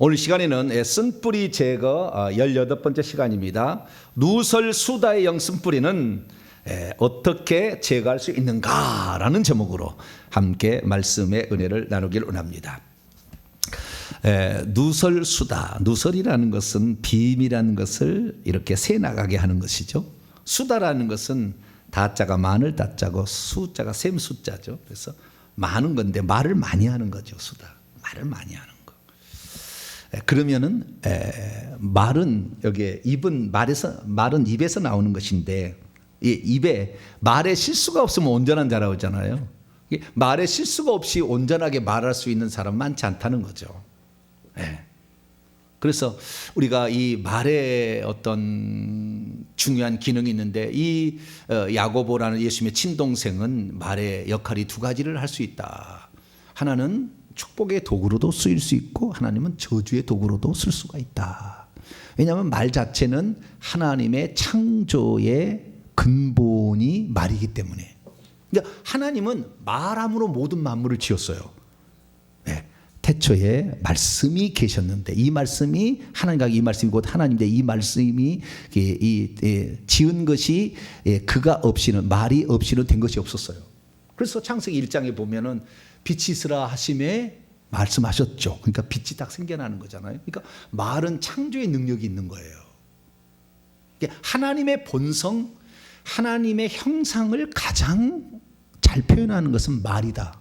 오늘 시간에는 쓴뿌리 제거 18번째 시간입니다. 누설수다의 영 쓴뿌리는 어떻게 제거할 수 있는가라는 제목으로 함께 말씀의 은혜를 나누길 원합니다. 누설수다, 누설이라는 것은 비밀이라는 것을 이렇게 새나가게 하는 것이죠. 수다라는 것은 다자가 많을 다자고 수자가 셈수자죠. 그래서 많은 건데 말을 많이 하는 거죠. 수다, 말을 많이 하는 거. 그러면은 말은 여기에 입은 말은 입에서 나오는 것인데, 이 입에 말에 실수가 없으면 온전한 자라고 하잖아요. 말에 실수가 없이 온전하게 말할 수 있는 사람 많지 않다는 거죠. 그래서 우리가 이 말에 어떤 중요한 기능이 있는데, 이 야고보라는 예수님의 친동생은 말의 역할이 두 가지를 할 수 있다. 하나는 축복의 도구로도 쓰일 수 있고, 하나님은 저주의 도구로도 쓸 수가 있다. 왜냐하면 말 자체는 하나님의 창조의 근본이 말이기 때문에. 그러니까 하나님은 말함으로 모든 만물을 지었어요. 태초에 말씀이 계셨는데, 이 말씀이 하나님과 이 말씀이 곧 하나님인데, 이 말씀이 지은 것이 그가 없이는, 말이 없이는 된 것이 없었어요. 그래서 창세기 1장에 보면은 빛이 있으라 하심에 말씀하셨죠. 그러니까 빛이 딱 생겨나는 거잖아요. 그러니까 말은 창조의 능력이 있는 거예요. 하나님의 본성, 하나님의 형상을 가장 잘 표현하는 것은 말이다.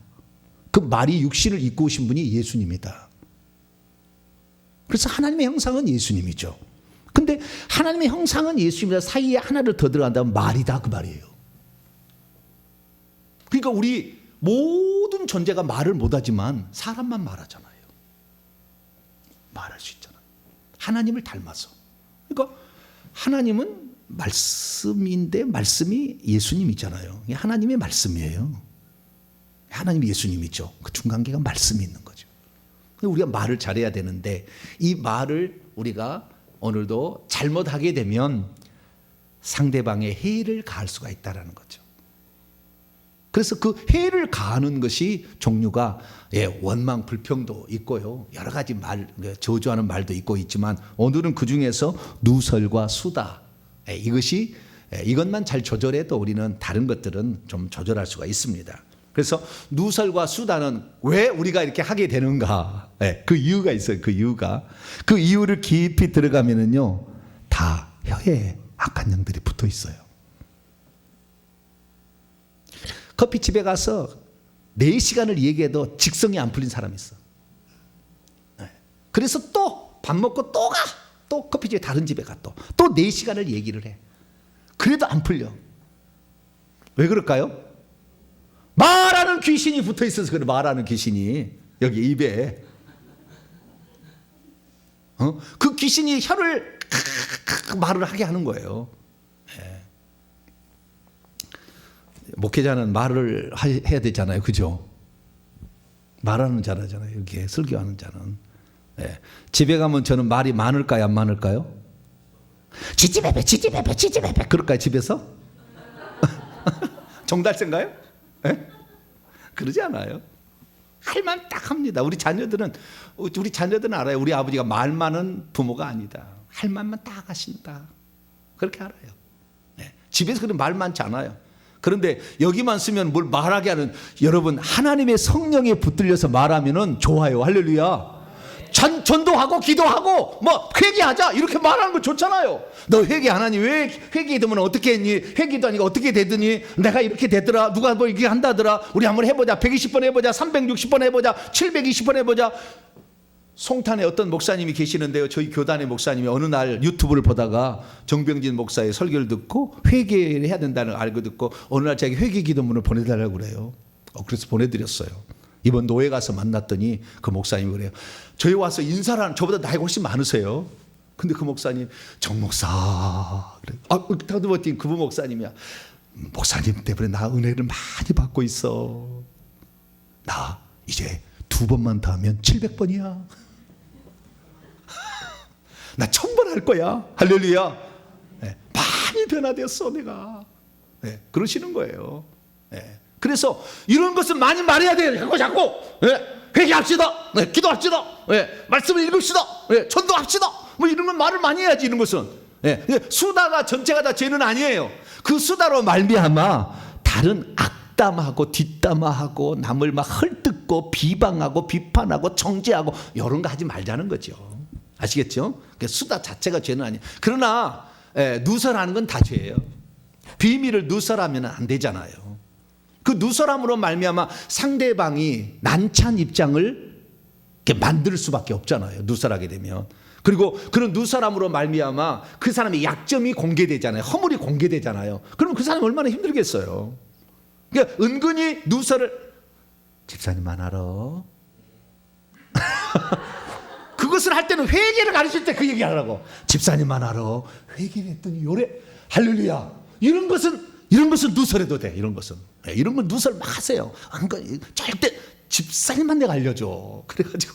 그 말이 육신을 입고 오신 분이 예수님이다. 그래서 하나님의 형상은 예수님이죠. 근데 하나님의 형상은 예수님이다 사이에 하나를 더 들어간다면 말이다, 그 말이에요. 그러니까 우리 모든 존재가 말을 못하지만 사람만 말하잖아요. 말할 수 있잖아요. 하나님을 닮아서. 그러니까 하나님은 말씀인데 말씀이 예수님이잖아요. 하나님의 말씀이에요. 하나님이 예수님이죠. 그 중간계가 말씀이 있는 거죠. 우리가 말을 잘해야 되는데, 이 말을 우리가 오늘도 잘못하게 되면 상대방의 해를 가할 수가 있다는 거죠. 그래서 그 해를 가하는 것이 종류가 원망, 불평도 있고요. 여러 가지 말, 저주하는 말도 있고 있지만, 오늘은 그 중에서 누설과 수다, 이것만 잘 조절해도 우리는 다른 것들은 좀 조절할 수가 있습니다. 그래서 누설과 수다는 왜 우리가 이렇게 하게 되는가? 그 이유가 있어요. 그 이유를 깊이 들어가면은요, 다 혀에 악한 영들이 붙어 있어요. 커피집에 가서 4시간을 얘기해도 직성이 안 풀린 사람이 있어. 그래서 또 밥 먹고 또 가. 또 커피집에 다른 집에 가. 또 4시간을 얘기를 해. 그래도 안 풀려. 왜 그럴까요? 말하는 귀신이 붙어 있어서 그래. 말하는 귀신이 여기 입에. 그 귀신이 혀를 말을 하게 하는 거예요. 목회자는 말을 해야 되잖아요. 그죠? 말하는 자라잖아요. 여기에 설교하는 자는. 집에 가면 저는 말이 많을까요? 안 많을까요? 지지배배 그럴까요? 집에서? 정달센가요? 그러지 않아요. 할 말 딱 합니다. 우리 자녀들은 알아요. 우리 아버지가 말 많은 부모가 아니다. 할 말만 딱 하신다. 그렇게 알아요. 집에서 그런 말 많지 않아요. 그런데 여기만 쓰면 뭘 말하게 하는, 여러분, 하나님의 성령에 붙들려서 말하면은 좋아요. 할렐루야. 전도하고 기도하고 뭐 회개하자 이렇게 말하는 거 좋잖아요. 너 회개 안 하니? 왜 회개되면 어떻게 했니? 회개도 아니고 어떻게 되더니? 내가 이렇게 됐더라. 누가 뭐 이렇게 한다더라. 우리 한번 해보자. 120번 해보자. 360번 해보자. 720번 해보자. 송탄에 어떤 목사님이 계시는데요, 저희 교단의 목사님이 어느 날 유튜브를 보다가 정병진 목사의 설교를 듣고 회개를 해야 된다는 걸 알고 듣고 어느 날 자기 회개 기도문을 보내달라고 그래요. 그래서 보내드렸어요. 이번 노예 가서 만났더니 그 목사님이 그래요. 저희 와서 인사를 하는, 저보다 나이가 훨씬 많으세요. 근데 그 목사님, 정 목사. 그래. 다듬었더니 그 목사님이야. 목사님 때문에 나 은혜를 많이 받고 있어. 나 이제 2번만 더 하면 700번이야. 나 1000번 할 거야. 할렐루야. 많이 변화되었어 내가. 그러시는 거예요. 그래서 이런 것은 많이 말해야 돼요. 자꾸. 회개합시다. 네, 기도합시다. 네, 말씀을 읽읍시다. 네, 전도합시다. 뭐 이런 건 말을 많이 해야지 이런 것은. 네, 수다가 전체가 다 죄는 아니에요. 그 수다로 말미암아 다른 악담하고 뒷담화하고 남을 막 헐뜯고 비방하고 비판하고 정죄하고 이런 거 하지 말자는 거죠. 아시겠죠? 수다 자체가 죄는 아니에요. 그러나 누설하는 건 다 죄예요. 비밀을 누설하면 안 되잖아요. 그 누설함으로 말미암아 상대방이 난처한 입장을 만들 수밖에 없잖아요. 누설하게 되면. 그리고 그런 누설함으로 말미암아 그 사람의 약점이 공개되잖아요. 허물이 공개되잖아요. 그럼 그 사람이 얼마나 힘들겠어요. 그러니까 은근히 누설을 집사님만 알아. 그것을 할 때는 회개를 가르칠 때 그 얘기 하라고. 집사님만 알아. 회개를 했더니 요래 할렐루야. 이런 것은 누설해도 돼. 이런 것은. 이런 건 누설 막 하세요. 절대 집사님만 내가 알려줘. 그래가지고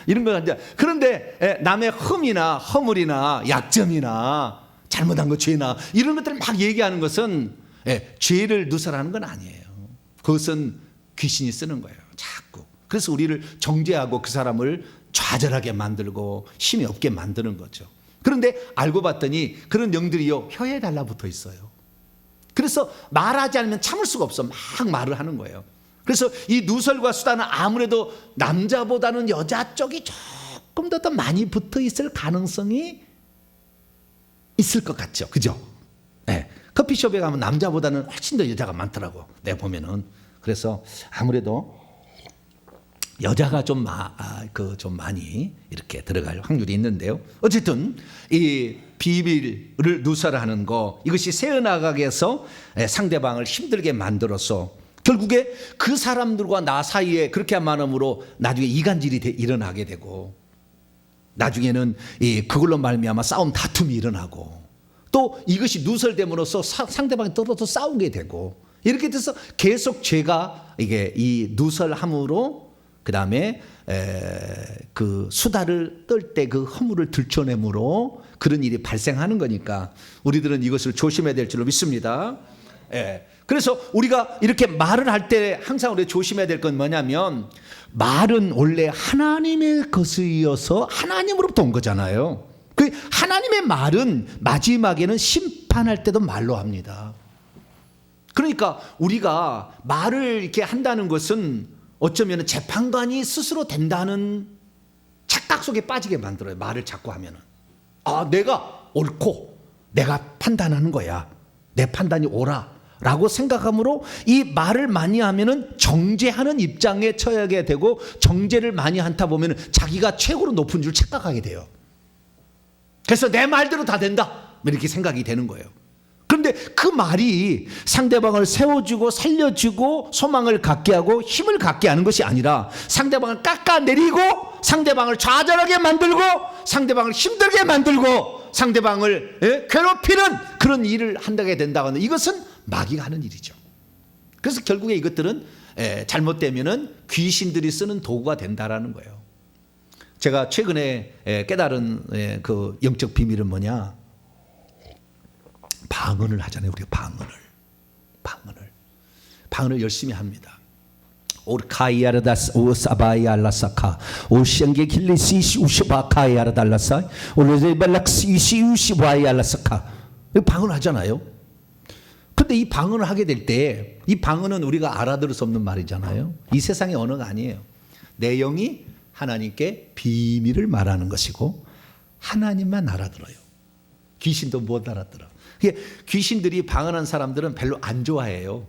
이런 거 이제. 그런데 남의 흠이나 허물이나 약점이나 잘못한 거 죄나 이런 것들을 막 얘기하는 것은 죄를 누설하는 건 아니에요. 그것은 귀신이 쓰는 거예요. 자꾸. 그래서 우리를 정죄하고 그 사람을 좌절하게 만들고 힘이 없게 만드는 거죠. 그런데 알고 봤더니 그런 영들이요 혀에 달라붙어 있어요. 그래서 말하지 않으면 참을 수가 없어. 막 말을 하는 거예요. 그래서 이 누설과 수다는 아무래도 남자보다는 여자 쪽이 조금 더 많이 붙어 있을 가능성이 있을 것 같죠. 그죠? 네. 커피숍에 가면 남자보다는 훨씬 더 여자가 많더라고. 내가 보면은. 그래서 아무래도 여자가 좀 많이 이렇게 들어갈 확률이 있는데요. 어쨌든 이 비밀을 누설하는 거 이것이 새어나가게 해서 상대방을 힘들게 만들어서 결국에 그 사람들과 나 사이에 그렇게 많음으로 나중에 이간질이 일어나게 되고 나중에는 그걸로 말미암아 싸움 다툼이 일어나고 또 이것이 누설됨으로써 상대방이 떨어져 싸우게 되고 이렇게 돼서 계속 죄가 이게 이 누설함으로 그 다음에 그 수다를 떨 때 그 허물을 들춰내므로 그런 일이 발생하는 거니까 우리들은 이것을 조심해야 될 줄로 믿습니다. 그래서 우리가 이렇게 말을 할 때 항상 우리가 조심해야 될 건 뭐냐면 말은 원래 하나님의 것이어서 하나님으로부터 온 거잖아요. 그 하나님의 말은 마지막에는 심판할 때도 말로 합니다. 그러니까 우리가 말을 이렇게 한다는 것은 어쩌면 재판관이 스스로 된다는 착각 속에 빠지게 만들어요. 말을 자꾸 하면은. 내가 옳고 내가 판단하는 거야. 내 판단이 옳아. 라고 생각함으로 이 말을 많이 하면은 정죄하는 입장에 처하게 되고 정죄를 많이 한다 보면은 자기가 최고로 높은 줄 착각하게 돼요. 그래서 내 말대로 다 된다. 이렇게 생각이 되는 거예요. 그런데 그 말이 상대방을 세워주고 살려주고 소망을 갖게 하고 힘을 갖게 하는 것이 아니라 상대방을 깎아내리고 상대방을 좌절하게 만들고 상대방을 힘들게 만들고 상대방을 괴롭히는 그런 일을 한다게 된다고 하는 이것은 마귀가 하는 일이죠. 그래서 결국에 이것들은 잘못되면은 귀신들이 쓰는 도구가 된다라는 거예요. 제가 최근에 깨달은 그 영적 비밀은 뭐냐? 방언을 하잖아요. 우리가 방언을 열심히 합니다. 오르카이아르다스 오사바이알라사카 오시앙게 길리시시 우시바카이아르달라사 오르제발락시시 우시바이알라사카 방언을 하잖아요. 근데 이 방언을 하게 될 때 이 방언은 우리가 알아들을 수 없는 말이잖아요. 이 세상의 언어가 아니에요. 내용이 하나님께 비밀을 말하는 것이고 하나님만 알아들어요. 귀신도 못 알아들어. 귀신들이 방언한 사람들은 별로 안 좋아해요.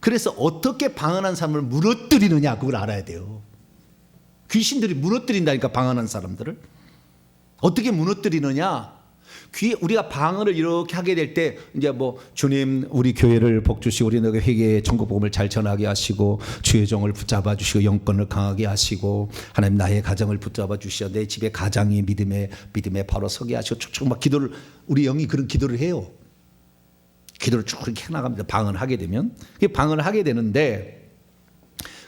그래서 어떻게 방언한 사람을 무너뜨리느냐 그걸 알아야 돼요. 귀신들이 무너뜨린다니까 방언한 사람들을. 어떻게 무너뜨리느냐? 우리가 방언을 이렇게 하게 될 때 이제 뭐 주님 우리 교회를 복 주시고 우리 너희 회개의 천국 복음을 잘 전하게 하시고 주의 종을 붙잡아 주시고 영권을 강하게 하시고 하나님 나의 가정을 붙잡아 주시어 내 집의 가장이 믿음에 바로 서게 하시고 쭉쭉 막 기도를 우리 영이 그런 기도를 해요. 기도를 쭉 그렇게 해나갑니다. 방언하게 되면 방언을 하게 되는데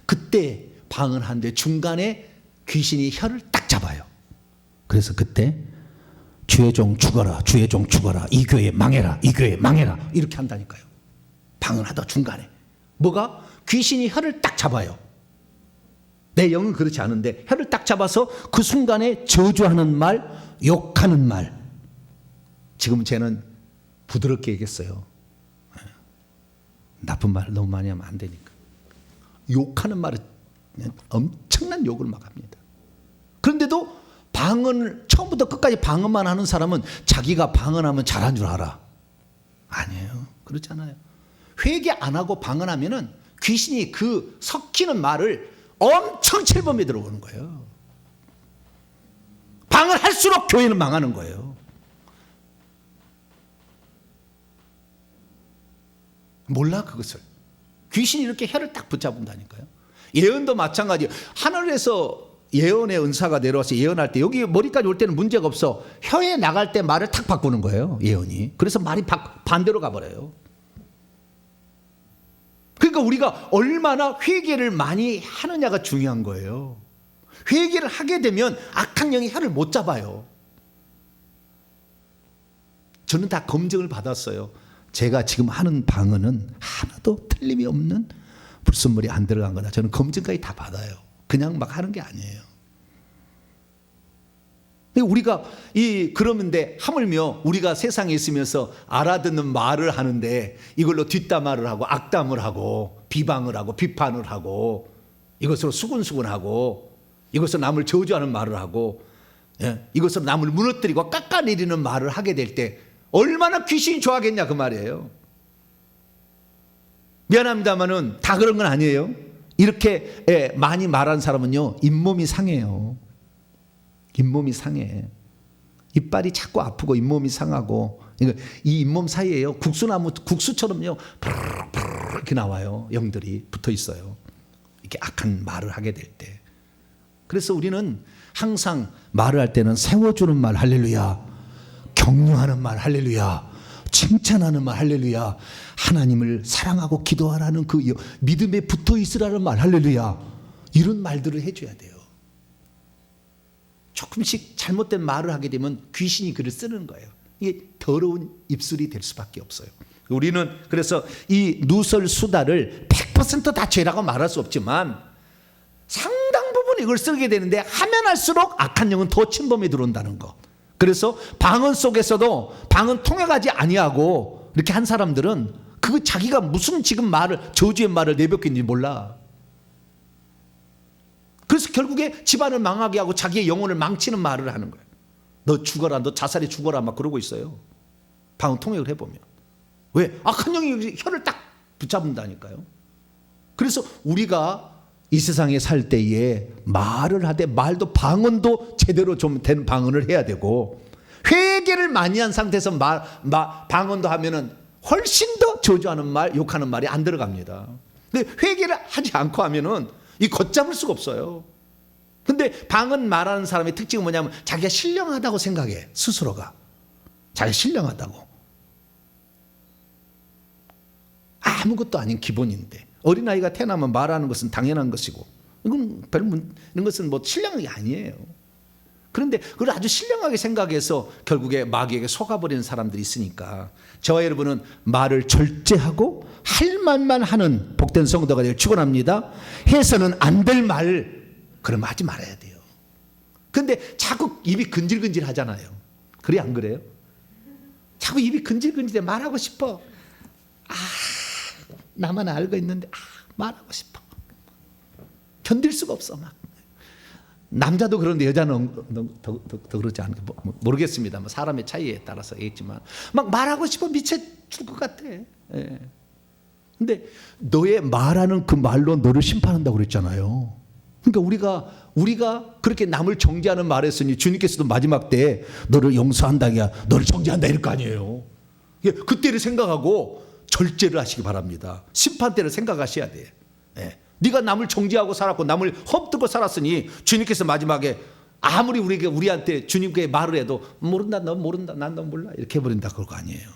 그때 방언하는데 중간에 귀신이 혀를 딱 잡아요. 그래서 그때 주의 종 죽어라, 주의 종 죽어라, 이 교회 망해라, 이 교회 망해라 이렇게 한다니까요. 방언하다 중간에 뭐가 귀신이 혀를 딱 잡아요. 내 영은 그렇지 않은데 혀를 딱 잡아서 그 순간에 저주하는 말, 욕하는 말. 지금 쟤는 부드럽게 얘기했어요. 나쁜 말을 너무 많이 하면 안 되니까. 욕하는 말은 엄청난 욕을 막 합니다. 그런데도 방언을 처음부터 끝까지 방언만 하는 사람은 자기가 방언하면 잘한 줄 알아. 아니에요. 그렇지 않아요. 회개 안 하고 방언하면은 귀신이 그 섞이는 말을 엄청 철범에 들어오는 거예요. 방언할수록 교회는 망하는 거예요. 몰라 그것을. 귀신이 이렇게 혀를 딱 붙잡는다니까요. 예언도 마찬가지예요. 하늘에서 예언의 은사가 내려와서 예언할 때 여기 머리까지 올 때는 문제가 없어. 혀에 나갈 때 말을 탁 바꾸는 거예요. 예언이. 그래서 말이 반대로 가버려요. 그러니까 우리가 얼마나 회개를 많이 하느냐가 중요한 거예요. 회개를 하게 되면 악한 영이 혀를 못 잡아요. 저는 다 검증을 받았어요. 제가 지금 하는 방언은 하나도 틀림이 없는 불순물이 안 들어간 거다. 저는 검증까지 다 받아요. 그냥 막 하는 게 아니에요. 우리가 그러는데 하물며 우리가 세상에 있으면서 알아듣는 말을 하는데 이걸로 뒷담화를 하고 악담을 하고 비방을 하고 비판을 하고 이것으로 수군수군하고 이것으로 남을 저주하는 말을 하고 이것으로 남을 무너뜨리고 깎아내리는 말을 하게 될 때 얼마나 귀신이 좋아하겠냐 그 말이에요. 미안합니다만은 다 그런 건 아니에요. 이렇게 많이 말하는 사람은요 잇몸이 상해요. 잇몸이 상해. 이빨이 자꾸 아프고 잇몸이 상하고 이 잇몸 사이에요 국수나무 국수처럼요 이렇게 나와요. 영들이 붙어 있어요. 이렇게 악한 말을 하게 될 때. 그래서 우리는 항상 말을 할 때는 세워주는 말 할렐루야, 격려하는 말 할렐루야, 칭찬하는 말 할렐루야, 하나님을 사랑하고 기도하라는 그 믿음에 붙어 있으라는 말 할렐루야, 이런 말들을 해줘야 돼요. 조금씩 잘못된 말을 하게 되면 귀신이 글을 쓰는 거예요. 이게 더러운 입술이 될 수밖에 없어요. 우리는 그래서 이 누설수다를 100% 다 죄라고 말할 수 없지만 상당 부분 이걸 쓰게 되는데 하면 할수록 악한 영은 더 침범에 들어온다는 거. 그래서 방언 속에서도 방언 통해가지 아니하고 이렇게 한 사람들은 그 자기가 무슨 지금 말을 저주의 말을 내뱉겠는지 몰라. 그래서 결국에 집안을 망하게 하고 자기의 영혼을 망치는 말을 하는 거예요. 너 죽어라, 너 자살해 죽어라 막 그러고 있어요. 방언 통역을 해보면. 왜? 악한 영이 혀를 딱 붙잡는다니까요. 그래서 우리가 이 세상에 살 때에 말을 하되 말도 방언도 제대로 좀 된 방언을 해야 되고 회개를 많이 한 상태에서 방언도 하면은 훨씬 더 저주하는 말, 욕하는 말이 안 들어갑니다. 근데 회개를 하지 않고 하면은 이 걷잡을 수가 없어요. 근데 방언 말하는 사람의 특징은 뭐냐면 자기가 신령하다고 생각해. 스스로가 자기가 신령하다고. 아무것도 아닌 기본인데 어린아이가 태어나면 말하는 것은 당연한 것이고 이건 이런 것은 뭐 신령한 게 아니에요. 그런데 그걸 아주 신령하게 생각해서 결국에 마귀에게 속아버리는 사람들이 있으니까 저와 여러분은 말을 절제하고 할 말만 하는 복된 성도가 되길 축원합니다. 해서는 안 될 말 그러면 하지 말아야 돼요. 그런데 자꾸 입이 근질근질 하잖아요. 그래 안 그래요? 자꾸 입이 근질근질해. 말하고 싶어. 나만 알고 있는데 말하고 싶어. 견딜 수가 없어. 막 남자도 그런데 여자는 더 그렇지 않을까 모르겠습니다. 뭐 사람의 차이에 따라서겠지만 막 말하고 싶어 미쳐 줄 것 같아. 예. 근데 너의 말하는 그 말로 너를 심판한다고 그랬잖아요. 그러니까 우리가 그렇게 남을 정죄하는 말했으니 주님께서도 마지막 때 너를 용서한다냐, 너를 정죄한다 이럴 거 아니에요. 그때를 생각하고 절제를 하시기 바랍니다. 심판 때를 생각하셔야 돼. 예. 네가 남을 정죄하고 살았고 남을 험뜨고 살았으니 주님께서 마지막에 아무리 우리한테 주님께 말을 해도 모른다, 너 모른다, 난 너 몰라 이렇게 해버린다 그럴 거 아니에요.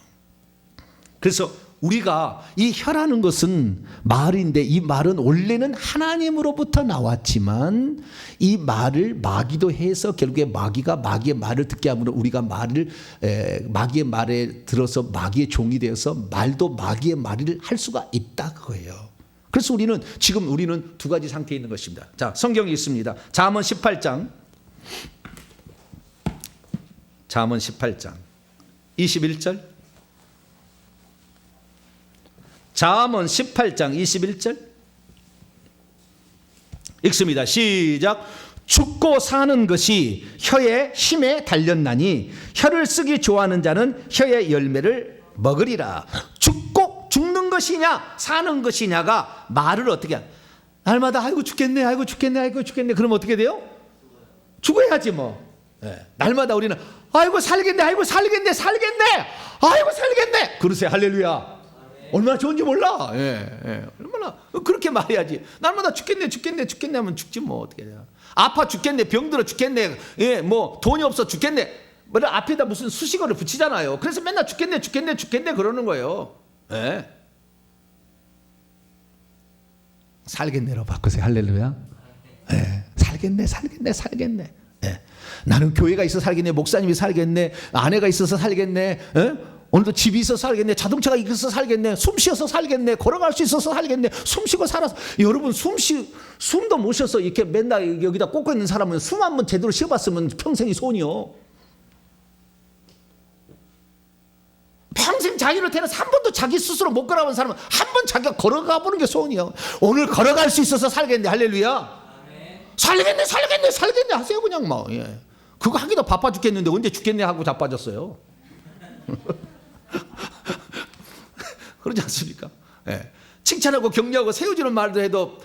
그래서 우리가 이 혀라는 것은 말인데 이 말은 원래는 하나님으로부터 나왔지만 이 말을 마귀도 해서 결국에 마귀가 마귀의 말을 듣게 하므로 우리가 마귀의 말에 들어서 마귀의 종이 되어서 말도 마귀의 말을 할 수가 있다 그거예요. 그래서 지금 우리는 두 가지 상태에 있는 것입니다. 자, 성경이 있습니다. 잠언 18장 21절. 잠언 18장 21절 읽습니다. 시작. 죽고 사는 것이 혀의 힘에 달렸나니 혀를 쓰기 좋아하는 자는 혀의 열매를 먹으리라. 죽는 것이냐 사는 것이냐가 말을 어떻게 해? 날마다 아이고 죽겠네, 아이고 죽겠네, 아이고 죽겠네. 그럼 어떻게 돼요? 죽어야지 뭐. 네. 날마다 우리는 아이고 살겠네, 아이고 살겠네, 아이고 살겠네. 그러세요. 할렐루야. 얼마나 좋은지 몰라. 얼마나 그렇게 말해야지. 날마다 죽겠네 하면 죽지 뭐 어떻게 돼요? 아파 죽겠네, 병들어 죽겠네, 뭐 돈이 없어 죽겠네. 뭐 앞에다 무슨 수식어를 붙이잖아요. 그래서 맨날 죽겠네 그러는 거예요. 살겠네로 바꾸세요. 할렐루야. 살겠네. 나는 교회가 있어서 살겠네, 목사님이 살겠네, 아내가 있어서 살겠네, 오늘도 집이 있어서 살겠네, 자동차가 있어서 살겠네, 숨 쉬어서 살겠네, 걸어갈 수 있어서 살겠네. 숨 쉬고 살아서. 여러분 숨도 못 쉬어서 이렇게 맨날 여기다 꽂고 있는 사람은 숨 한번 제대로 쉬어봤으면 평생이 소원이요. 평생 자기를 태어나서 한 번도 자기 스스로 못 걸어본 사람은 한 번 자기가 걸어가 보는 게 소원이요. 오늘 걸어갈 수 있어서 살겠네. 할렐루야. 살겠네 하세요 그냥 뭐. 그거 하기도 바빠 죽겠는데 언제 죽겠네 하고 자빠졌어요. 그러지 않습니까? 칭찬하고 격려하고 세워주는 말도 해도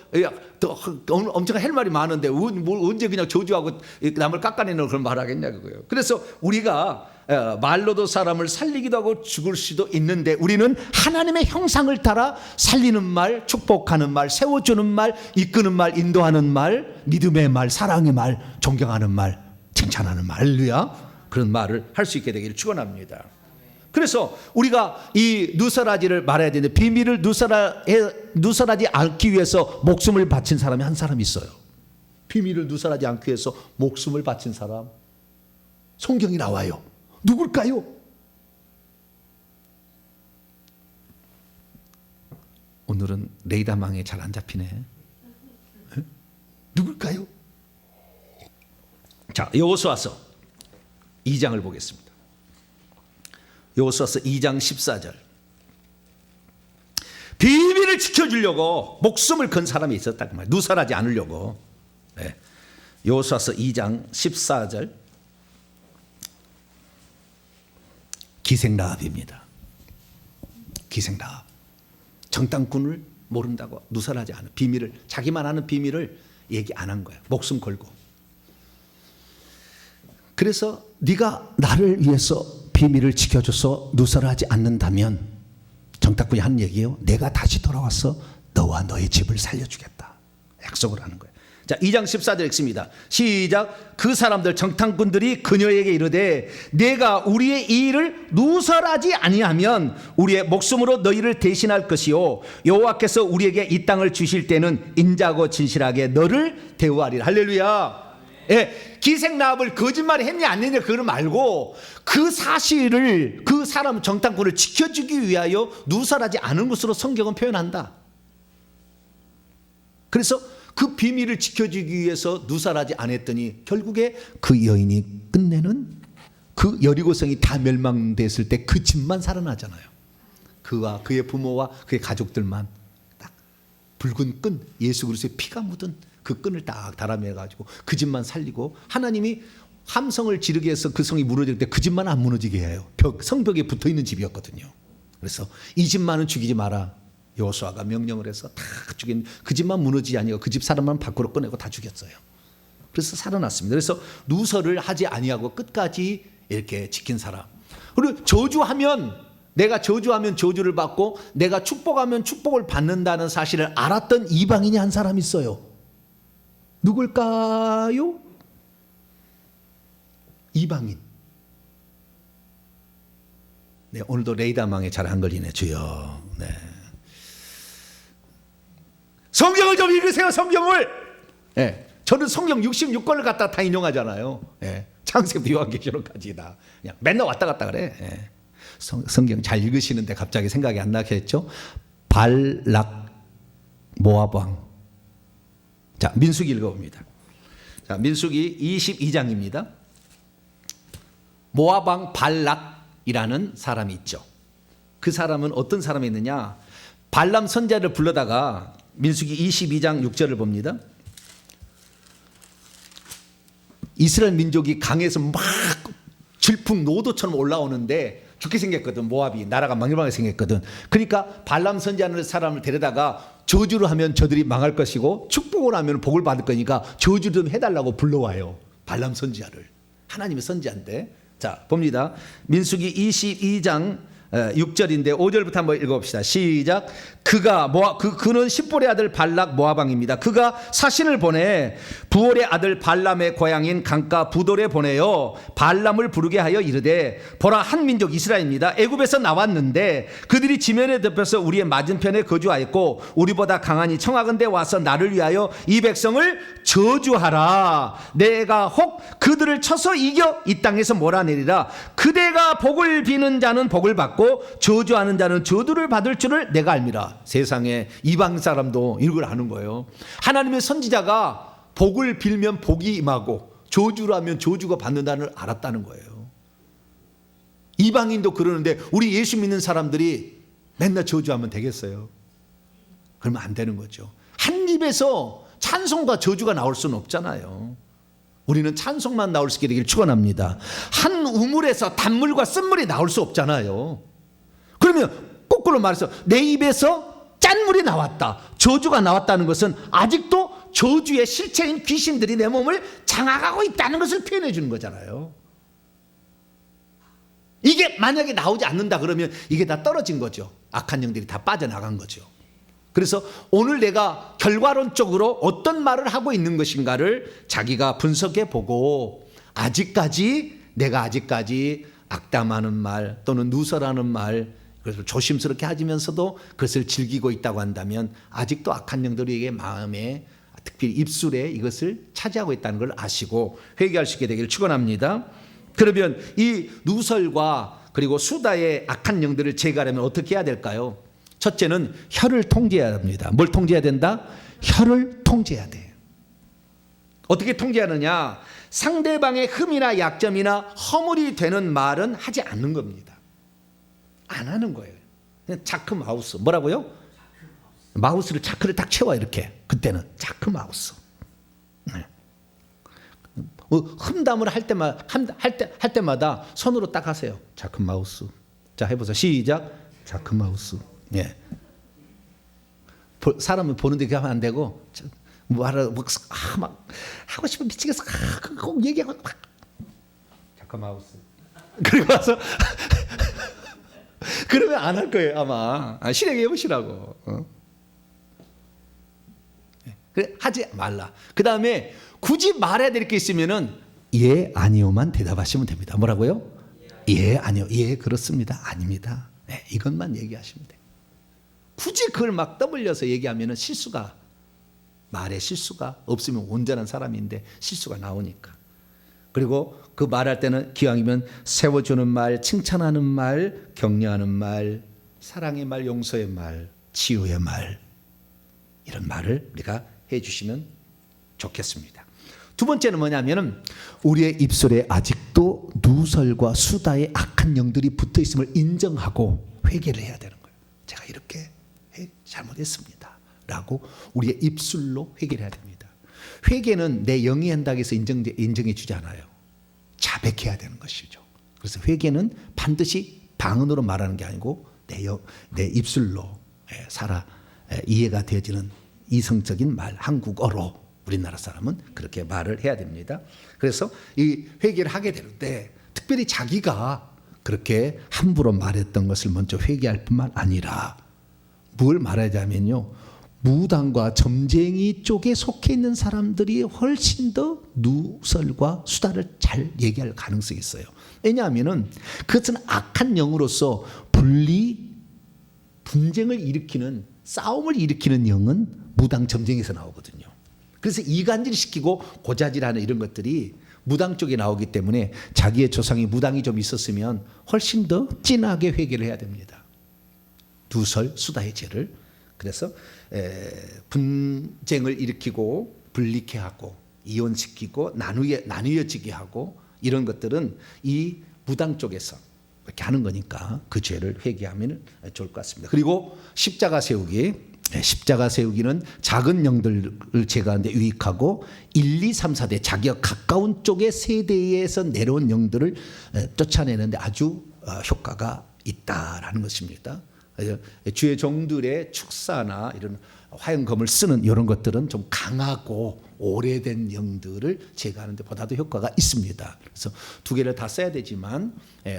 엄청 할 말이 많은데 언제 그냥 저주하고 남을 깎아내는 그런 말 하겠냐 그거예요. 그래서 우리가 말로도 사람을 살리기도 하고 죽을 수도 있는데 우리는 하나님의 형상을 따라 살리는 말, 축복하는 말, 세워주는 말, 이끄는 말, 인도하는 말, 믿음의 말, 사랑의 말, 존경하는 말, 칭찬하는 말, 할렐루야, 그런 말을 할 수 있게 되기를 축원합니다. 그래서 우리가 이 누설하지를 말해야 되는데 비밀을 누설하지 않기 위해서 목숨을 바친 사람이 한 사람 있어요. 비밀을 누설하지 않기 위해서 목숨을 바친 사람, 성경이 나와요. 누굴까요? 오늘은 레이더망에 잘 안 잡히네. 누굴까요? 자, 여호수아서 2장을 보겠습니다. 여호수아서 2장 14절. 비밀을 지켜주려고 목숨을 건 사람이 있었다 그 말. 누설하지 않으려고. 여호수아서 2장 14절. 기생라합입니다. 기생라합. 정탐꾼을 모른다고 누설하지 않아. 비밀을, 자기만 아는 비밀을 얘기 안 한 거야. 목숨 걸고. 그래서 네가 나를 위해서 비밀을 지켜줘서 누설하지 않는다면, 정탐꾼이 하는 얘기예요. 내가 다시 돌아와서 너와 너의 집을 살려주겠다. 약속을 하는 거예요. 자, 2장 14절 읽습니다. 시작. 그 사람들 정탐꾼들이 그녀에게 이르되 내가 우리의 이 일을 누설하지 아니하면 우리의 목숨으로 너희를 대신할 것이요 여호와께서 우리에게 이 땅을 주실 때는 인자고 진실하게 너를 대우하리라. 할렐루야. 기생라합을 거짓말을 했냐 안 했냐 그걸 말고 그 사실을, 그 사람 정탐꾼을 지켜주기 위하여 누설하지 않은 것으로 성경은 표현한다. 그래서 그 비밀을 지켜주기 위해서 누설하지 않았더니 결국에 그 여인이 끝내는, 그 여리고성이 다 멸망됐을 때 그 집만 살아나잖아요. 그와 그의 부모와 그의 가족들만 딱 붉은 끈, 예수 그리스도의 피가 묻은 그 끈을 딱 달아매가지고 그 집만 살리고, 하나님이 함성을 지르게 해서 그 성이 무너질 때 그 집만 안 무너지게 해요. 성벽에 붙어있는 집이었거든요. 그래서 이 집만은 죽이지 마라. 여호수아가 명령을 해서 다 죽인, 그 집만 무너지지 아니고 그 집 사람만 밖으로 꺼내고 다 죽였어요. 그래서 살아났습니다. 그래서 누설을 하지 아니하고 끝까지 이렇게 지킨 사람. 그리고 저주하면, 내가 저주하면 저주를 받고 내가 축복하면 축복을 받는다는 사실을 알았던 이방인이 한 사람 있어요. 누굴까요? 이방인. 네, 오늘도 레이더망에 잘 안 걸리네. 주여. 네. 성경을 좀 읽으세요. 성경을. 저는 성경 66권을 갖다 다 인용하잖아요. 창세부터 요한계시록까지 다 그냥 맨날 왔다 갔다 그래. 성경 잘 읽으시는데 갑자기 생각이 안 나겠죠? 모압 왕. 자, 민수기 읽어봅니다. 자, 민수기 22장입니다. 모압 왕 발락이라는 사람이 있죠. 그 사람은 어떤 사람이 있느냐? 발람 선지자를 불러다가 민수기 22장 6절을 봅니다. 이스라엘 민족이 강에서 막 질풍노도처럼 올라오는데 죽게 생겼거든. 모압이 나라가 망명하게 생겼거든. 그러니까 발람 선지자는 사람을 데려다가 저주를 하면 저들이 망할 것이고 축복을 하면 복을 받을 거니까 저주 좀 해달라고 불러와요. 발람 선지자를. 하나님의 선지자인데. 자, 봅니다. 민수기 22장 6절인데 5절부터 한번 읽어봅시다. 시작. 그는 십볼의 아들 발락 모압왕입니다. 그가 사신을 보내 부올의 아들 발람의 고향인 강가 부돌에 보내어 발람을 부르게 하여 이르되 보라, 한 민족 이스라엘입니다. 애굽에서 나왔는데 그들이 지면에 덮여서 우리의 맞은편에 거주하였고 우리보다 강하니 청하건대 와서 나를 위하여 이 백성을 저주하라. 내가 혹 그들을 쳐서 이겨 이 땅에서 몰아내리라. 그대가 복을 비는 자는 복을 받고 저주하는 자는 저주를 받을 줄을 내가 알미라. 세상에 이방 사람도 이걸 아는 거예요. 하나님의 선지자가 복을 빌면 복이 임하고 저주를 하면 저주가 받는다는 걸 알았다는 거예요. 이방인도 그러는데 우리 예수 믿는 사람들이 맨날 저주하면 되겠어요? 그러면 안 되는 거죠. 한 입에서 찬송과 저주가 나올 수는 없잖아요. 우리는 찬송만 나올 수 있게 되기를 축원합니다. 한 우물에서 단물과 쓴물이 나올 수 없잖아요. 그러면 거꾸로 말해서 내 입에서 짠물이 나왔다, 저주가 나왔다는 것은 아직도 저주의 실체인 귀신들이 내 몸을 장악하고 있다는 것을 표현해 주는 거잖아요. 이게 만약에 나오지 않는다 그러면 이게 다 떨어진 거죠. 악한 영들이 다 빠져나간 거죠. 그래서 오늘 내가 결과론적으로 어떤 말을 하고 있는 것인가를 자기가 분석해 보고 내가 아직까지 악담하는 말 또는 누설하는 말, 그래서 조심스럽게 하면서도 그것을 즐기고 있다고 한다면 아직도 악한 영들에게 마음에, 특별히 입술에 이것을 차지하고 있다는 걸 아시고 회개할 수 있게 되기를 축원합니다. 그러면 이 누설과 그리고 수다의 악한 영들을 제거하려면 어떻게 해야 될까요? 첫째는 혀를 통제해야 합니다. 뭘 통제해야 된다? 혀를 통제해야 돼. 어떻게 통제하느냐? 상대방의 흠이나 약점이나 허물이 되는 말은 하지 않는 겁니다. 안 하는 거예요. 그냥 자크 마우스. 뭐라고요? 마우스를 자크를 딱 채워 이렇게. 그때는 자크 마우스. 네. 흠담을 할 때마다 손으로 딱 하세요. 자크 마우스. 자, 해보세요. 시작. 자크 마우스. 예. 사람을 보는데 그렇게 하면 안 되고 막 하고 싶으면 미치겠어. 꼭 얘기하고 막. 자크 마우스. 그리고 와서 그러면 안 할 거예요 아마. 실행해 보시라고. 그래, 하지 말라. 그 다음에 굳이 말해야 될 게 있으면은 예 아니요만 대답하시면 됩니다. 뭐라고요? 예 아니요. 예 그렇습니다. 아닙니다. 네, 이것만 얘기하시면 돼요. 굳이 그걸 막 떠벌려서 얘기하면은 말에 실수가 없으면 온전한 사람인데 실수가 나오니까. 그리고 그 말할 때는 기왕이면 세워주는 말, 칭찬하는 말, 격려하는 말, 사랑의 말, 용서의 말, 치유의 말, 이런 말을 우리가 해주시면 좋겠습니다. 두 번째는 뭐냐면은 우리의 입술에 아직도 누설과 수다의 악한 영들이 붙어 있음을 인정하고 회개를 해야 되는 거예요. 제가 이렇게 잘못했습니다 라고 우리의 입술로 회개를 해야 됩니다. 회개는 내 영이 한다고 해서 인정해 주지 않아요. 자백해야 되는 것이죠. 그래서 회개는 반드시 방언으로 말하는 게 아니고 내 입술로 이해가 되어지는 이성적인 말, 한국어로 우리나라 사람은 그렇게 말을 해야 됩니다. 그래서 이 회개를 하게 되는데 특별히 자기가 그렇게 함부로 말했던 것을 먼저 회개할 뿐만 아니라 뭘 말하자면요, 무당과 점쟁이 쪽에 속해 있는 사람들이 훨씬 더 누설과 수다를 잘 얘기할 가능성이 있어요. 왜냐하면 그것은 악한 영으로서 분쟁을 일으키는, 싸움을 일으키는 영은 무당 점쟁이에서 나오거든요. 그래서 이간질시키고 고자질하는 이런 것들이 무당 쪽에 나오기 때문에 자기의 조상이 무당이 좀 있었으면 훨씬 더 진하게 회개를 해야 됩니다. 누설, 수다의 죄를. 그래서 분쟁을 일으키고 분리케 하고 이혼시키고 나누어지게 하고 이런 것들은 이 무당 쪽에서 이렇게 하는 거니까 그 죄를 회개하면 좋을 것 같습니다. 그리고 십자가 세우기는 작은 영들을 제거하는데 유익하고 1, 2, 3, 4대 자기가 가까운 쪽의 세대에서 내려온 영들을 쫓아내는데 아주 효과가 있다라는 것입니다. 주의 종들의 축사나 이런 화영검을 쓰는 이런 것들은 좀 강하고 오래된 영들을 제거하는 데 보다도 효과가 있습니다. 그래서 두 개를 다 써야 되지만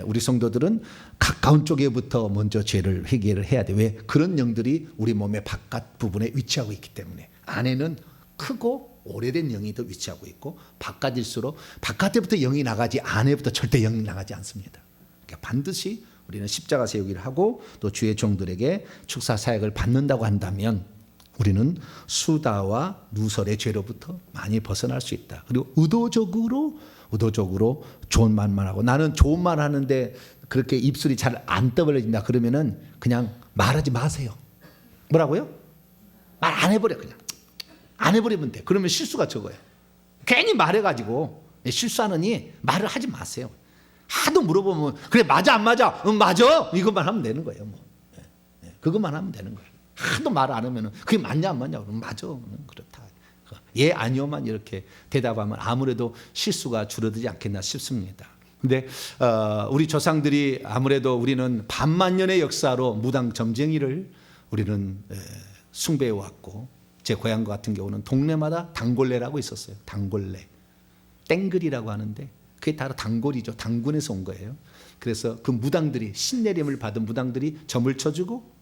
우리 성도들은 가까운 쪽에부터 먼저 죄를 회개를 해야 돼. 왜? 그런 영들이 우리 몸의 바깥 부분에 위치하고 있기 때문에. 안에는 크고 오래된 영이 더 위치하고 있고 바깥일수록 바깥에부터 영이 나가지 안에부터 절대 영이 나가지 않습니다. 그러니까 반드시 우리는 십자가 세우기를 하고 또 주의 종들에게 축사 사역을 받는다고 한다면 우리는 수다와 누설의 죄로부터 많이 벗어날 수 있다. 그리고 의도적으로 좋은 말만 하고, 나는 좋은 말 하는데 그렇게 입술이 잘 안 떠벌려진다 그러면은 그냥 말하지 마세요. 뭐라고요? 말 안 해버려. 그냥 안 해버리면 돼. 그러면 실수가 적어요. 괜히 말해가지고 실수하느니 말을 하지 마세요. 하도 물어보면 그래 맞아 안 맞아? 응 맞아. 이것만 하면 되는 거예요. 뭐. 그것만 하면 되는 거예요. 하도 말 안 하면은 그게 맞냐 안 맞냐 그러면 맞아. 그렇다. 예 아니요만 이렇게 대답하면 아무래도 실수가 줄어들지 않겠나 싶습니다. 근데 우리 조상들이 아무래도 우리는 반만년의 역사로 무당 점쟁이를 우리는 숭배해 왔고, 제 고향 같은 경우는 동네마다 단골레라고 있었어요. 단골레, 땡글이라고 하는데 그게 다 단골이죠. 단군에서 온 거예요. 그래서 그 무당들이 신내림을 받은 무당들이 점을 쳐주고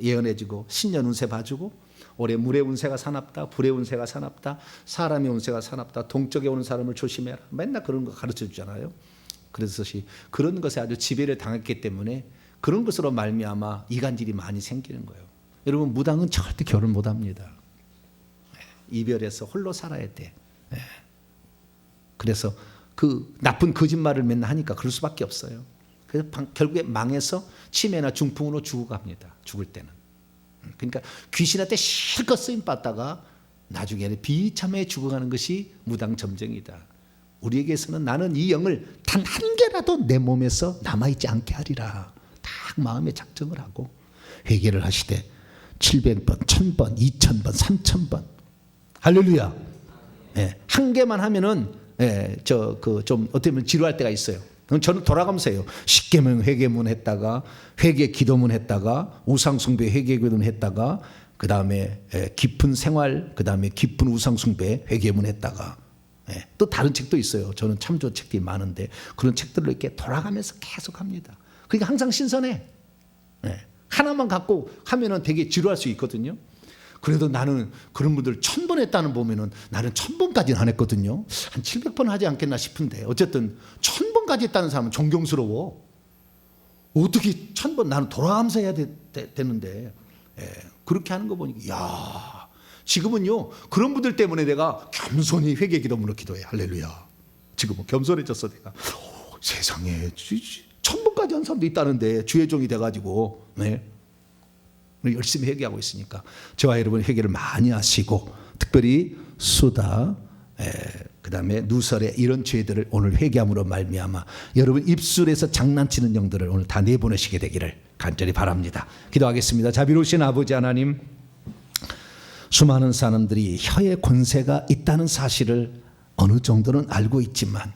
예언해주고 신년 운세 봐주고, 올해 물의 운세가 사납다, 불의 운세가 사납다, 사람의 운세가 사납다, 동쪽에 오는 사람을 조심해라, 맨날 그런 거 가르쳐 주잖아요. 그래서 그런 것에 아주 지배를 당했기 때문에 그런 것으로 말미암아 이간질이 많이 생기는 거예요. 여러분 무당은 절대 결혼 못합니다. 이별해서 홀로 살아야 돼. 그래서 그 나쁜 거짓말을 맨날 하니까 그럴 수밖에 없어요. 그래서 결국에 망해서 치매나 중풍으로 죽어갑니다. 죽을 때는. 그러니까 귀신한테 실컷 쓰임 받다가 나중에는 비참해 죽어가는 것이 무당 점쟁이다. 우리에게서는 나는 이 영을 단 한 개라도 내 몸에서 남아있지 않게 하리라. 딱 마음에 작정을 하고 회개를 하시되 700번, 1000번, 2000번, 3000번. 할렐루야. 한 개만 하면은 좀 어떻게 보면 지루할 때가 있어요. 저는 돌아가면서 해요. 십계명 회개문 했다가 회개 기도문 했다가 우상숭배 회개 기도문 했다가 그 다음에 깊은 생활, 그 다음에 깊은 우상숭배 회개문 했다가 또 다른 책도 있어요. 저는 참 좋은 책들이 많은데 그런 책들을 이렇게 돌아가면서 계속 합니다. 그러니까 항상 신선해. 하나만 갖고 하면은 되게 지루할 수 있거든요. 그래도 나는 그런 분들 1000번 했다는 보면은 나는 1000번까지는 안 했거든요. 한 700번 하지 않겠나 싶은데 어쨌든 1000번까지 했다는 사람은 존경스러워. 어떻게 1000번 나는 돌아가면서 해야 되는데 그렇게 하는 거 보니까 야 지금은요 그런 분들 때문에 내가 겸손히 회개 기도문을 기도해. 할렐루야. 지금은 겸손해졌어 내가. 세상에 1000번까지 한 사람도 있다는데 주의 종이 돼가지고 열심히 회개하고 있으니까 저와 여러분 회개를 많이 하시고 특별히 수다 그 다음에 누설의 이런 죄들을 오늘 회개함으로 말미암아 여러분 입술에서 장난치는 영들을 오늘 다 내보내시게 되기를 간절히 바랍니다. 기도하겠습니다. 자비로우신 아버지 하나님, 수많은 사람들이 혀에 권세가 있다는 사실을 어느 정도는 알고 있지만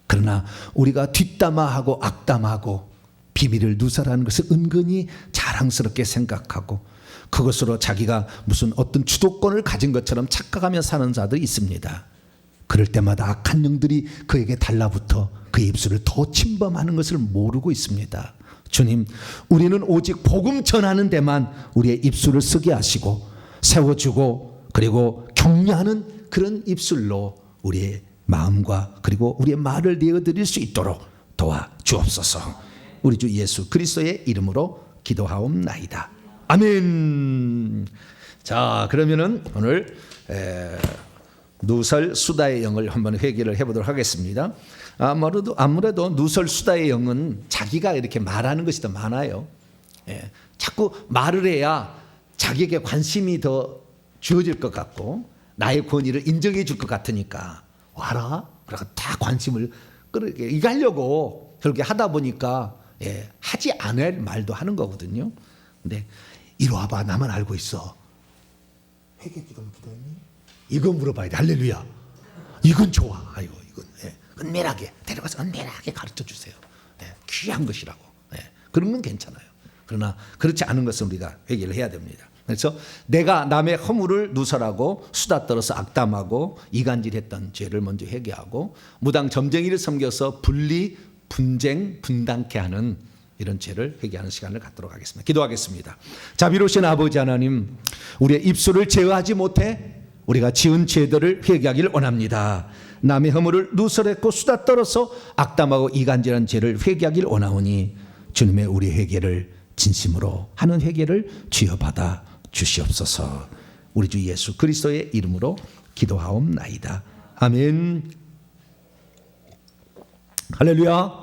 그러나 우리가 뒷담화하고 악담하고 비밀을 누설하는 것을 은근히 자랑스럽게 생각하고 그것으로 자기가 무슨 어떤 주도권을 가진 것처럼 착각하며 사는 자들이 있습니다. 그럴 때마다 악한 영들이 그에게 달라붙어 그의 입술을 더 침범하는 것을 모르고 있습니다. 주님, 우리는 오직 복음 전하는 데만 우리의 입술을 쓰게 하시고 세워주고 그리고 격려하는 그런 입술로 우리의 마음과 그리고 우리의 말을 내어드릴 수 있도록 도와주옵소서. 우리 주 예수 그리스도의 이름으로 기도하옵나이다. 아멘. 자, 그러면은 오늘 누설 수다의 영을 한번 회개를 해보도록 하겠습니다. 아무래도 누설 수다의 영은 자기가 이렇게 말하는 것이 더 많아요. 자꾸 말을 해야 자기에게 관심이 더 주어질 것 같고 나의 권위를 인정해 줄 것 같으니까 와라. 그러고 다 관심을 끌게 이거 하려고 그렇게 하다 보니까 하지 않을 말도 하는 거거든요. 근데 이리 와봐. 나만 알고 있어. 회개 기도는 기도했니? 이건 물어봐야 돼. 할렐루야. 이건 좋아. 아이고 이건 은밀하게 데려가서 은밀하게 가르쳐 주세요. 귀한 것이라고. 그런 건 괜찮아요. 그러나 그렇지 않은 것은 우리가 회개를 해야 됩니다. 그래서 내가 남의 허물을 누설하고 수다 떨어서 악담하고 이간질했던 죄를 먼저 회개하고 무당 점쟁이를 섬겨서 분리, 분쟁, 분당케 하는 이런 죄를 회개하는 시간을 갖도록 하겠습니다. 기도하겠습니다. 자비로우신 아버지 하나님, 우리의 입술을 제어하지 못해 우리가 지은 죄들을 회개하기를 원합니다. 남의 허물을 누설했고 수다 떨어서 악담하고 이간질한 죄를 회개하기를 원하오니 주님의 우리 회개를 진심으로 하는 회개를 주여 받아 주시옵소서. 우리 주 예수 그리스도의 이름으로 기도하옵나이다. 아멘. 할렐루야.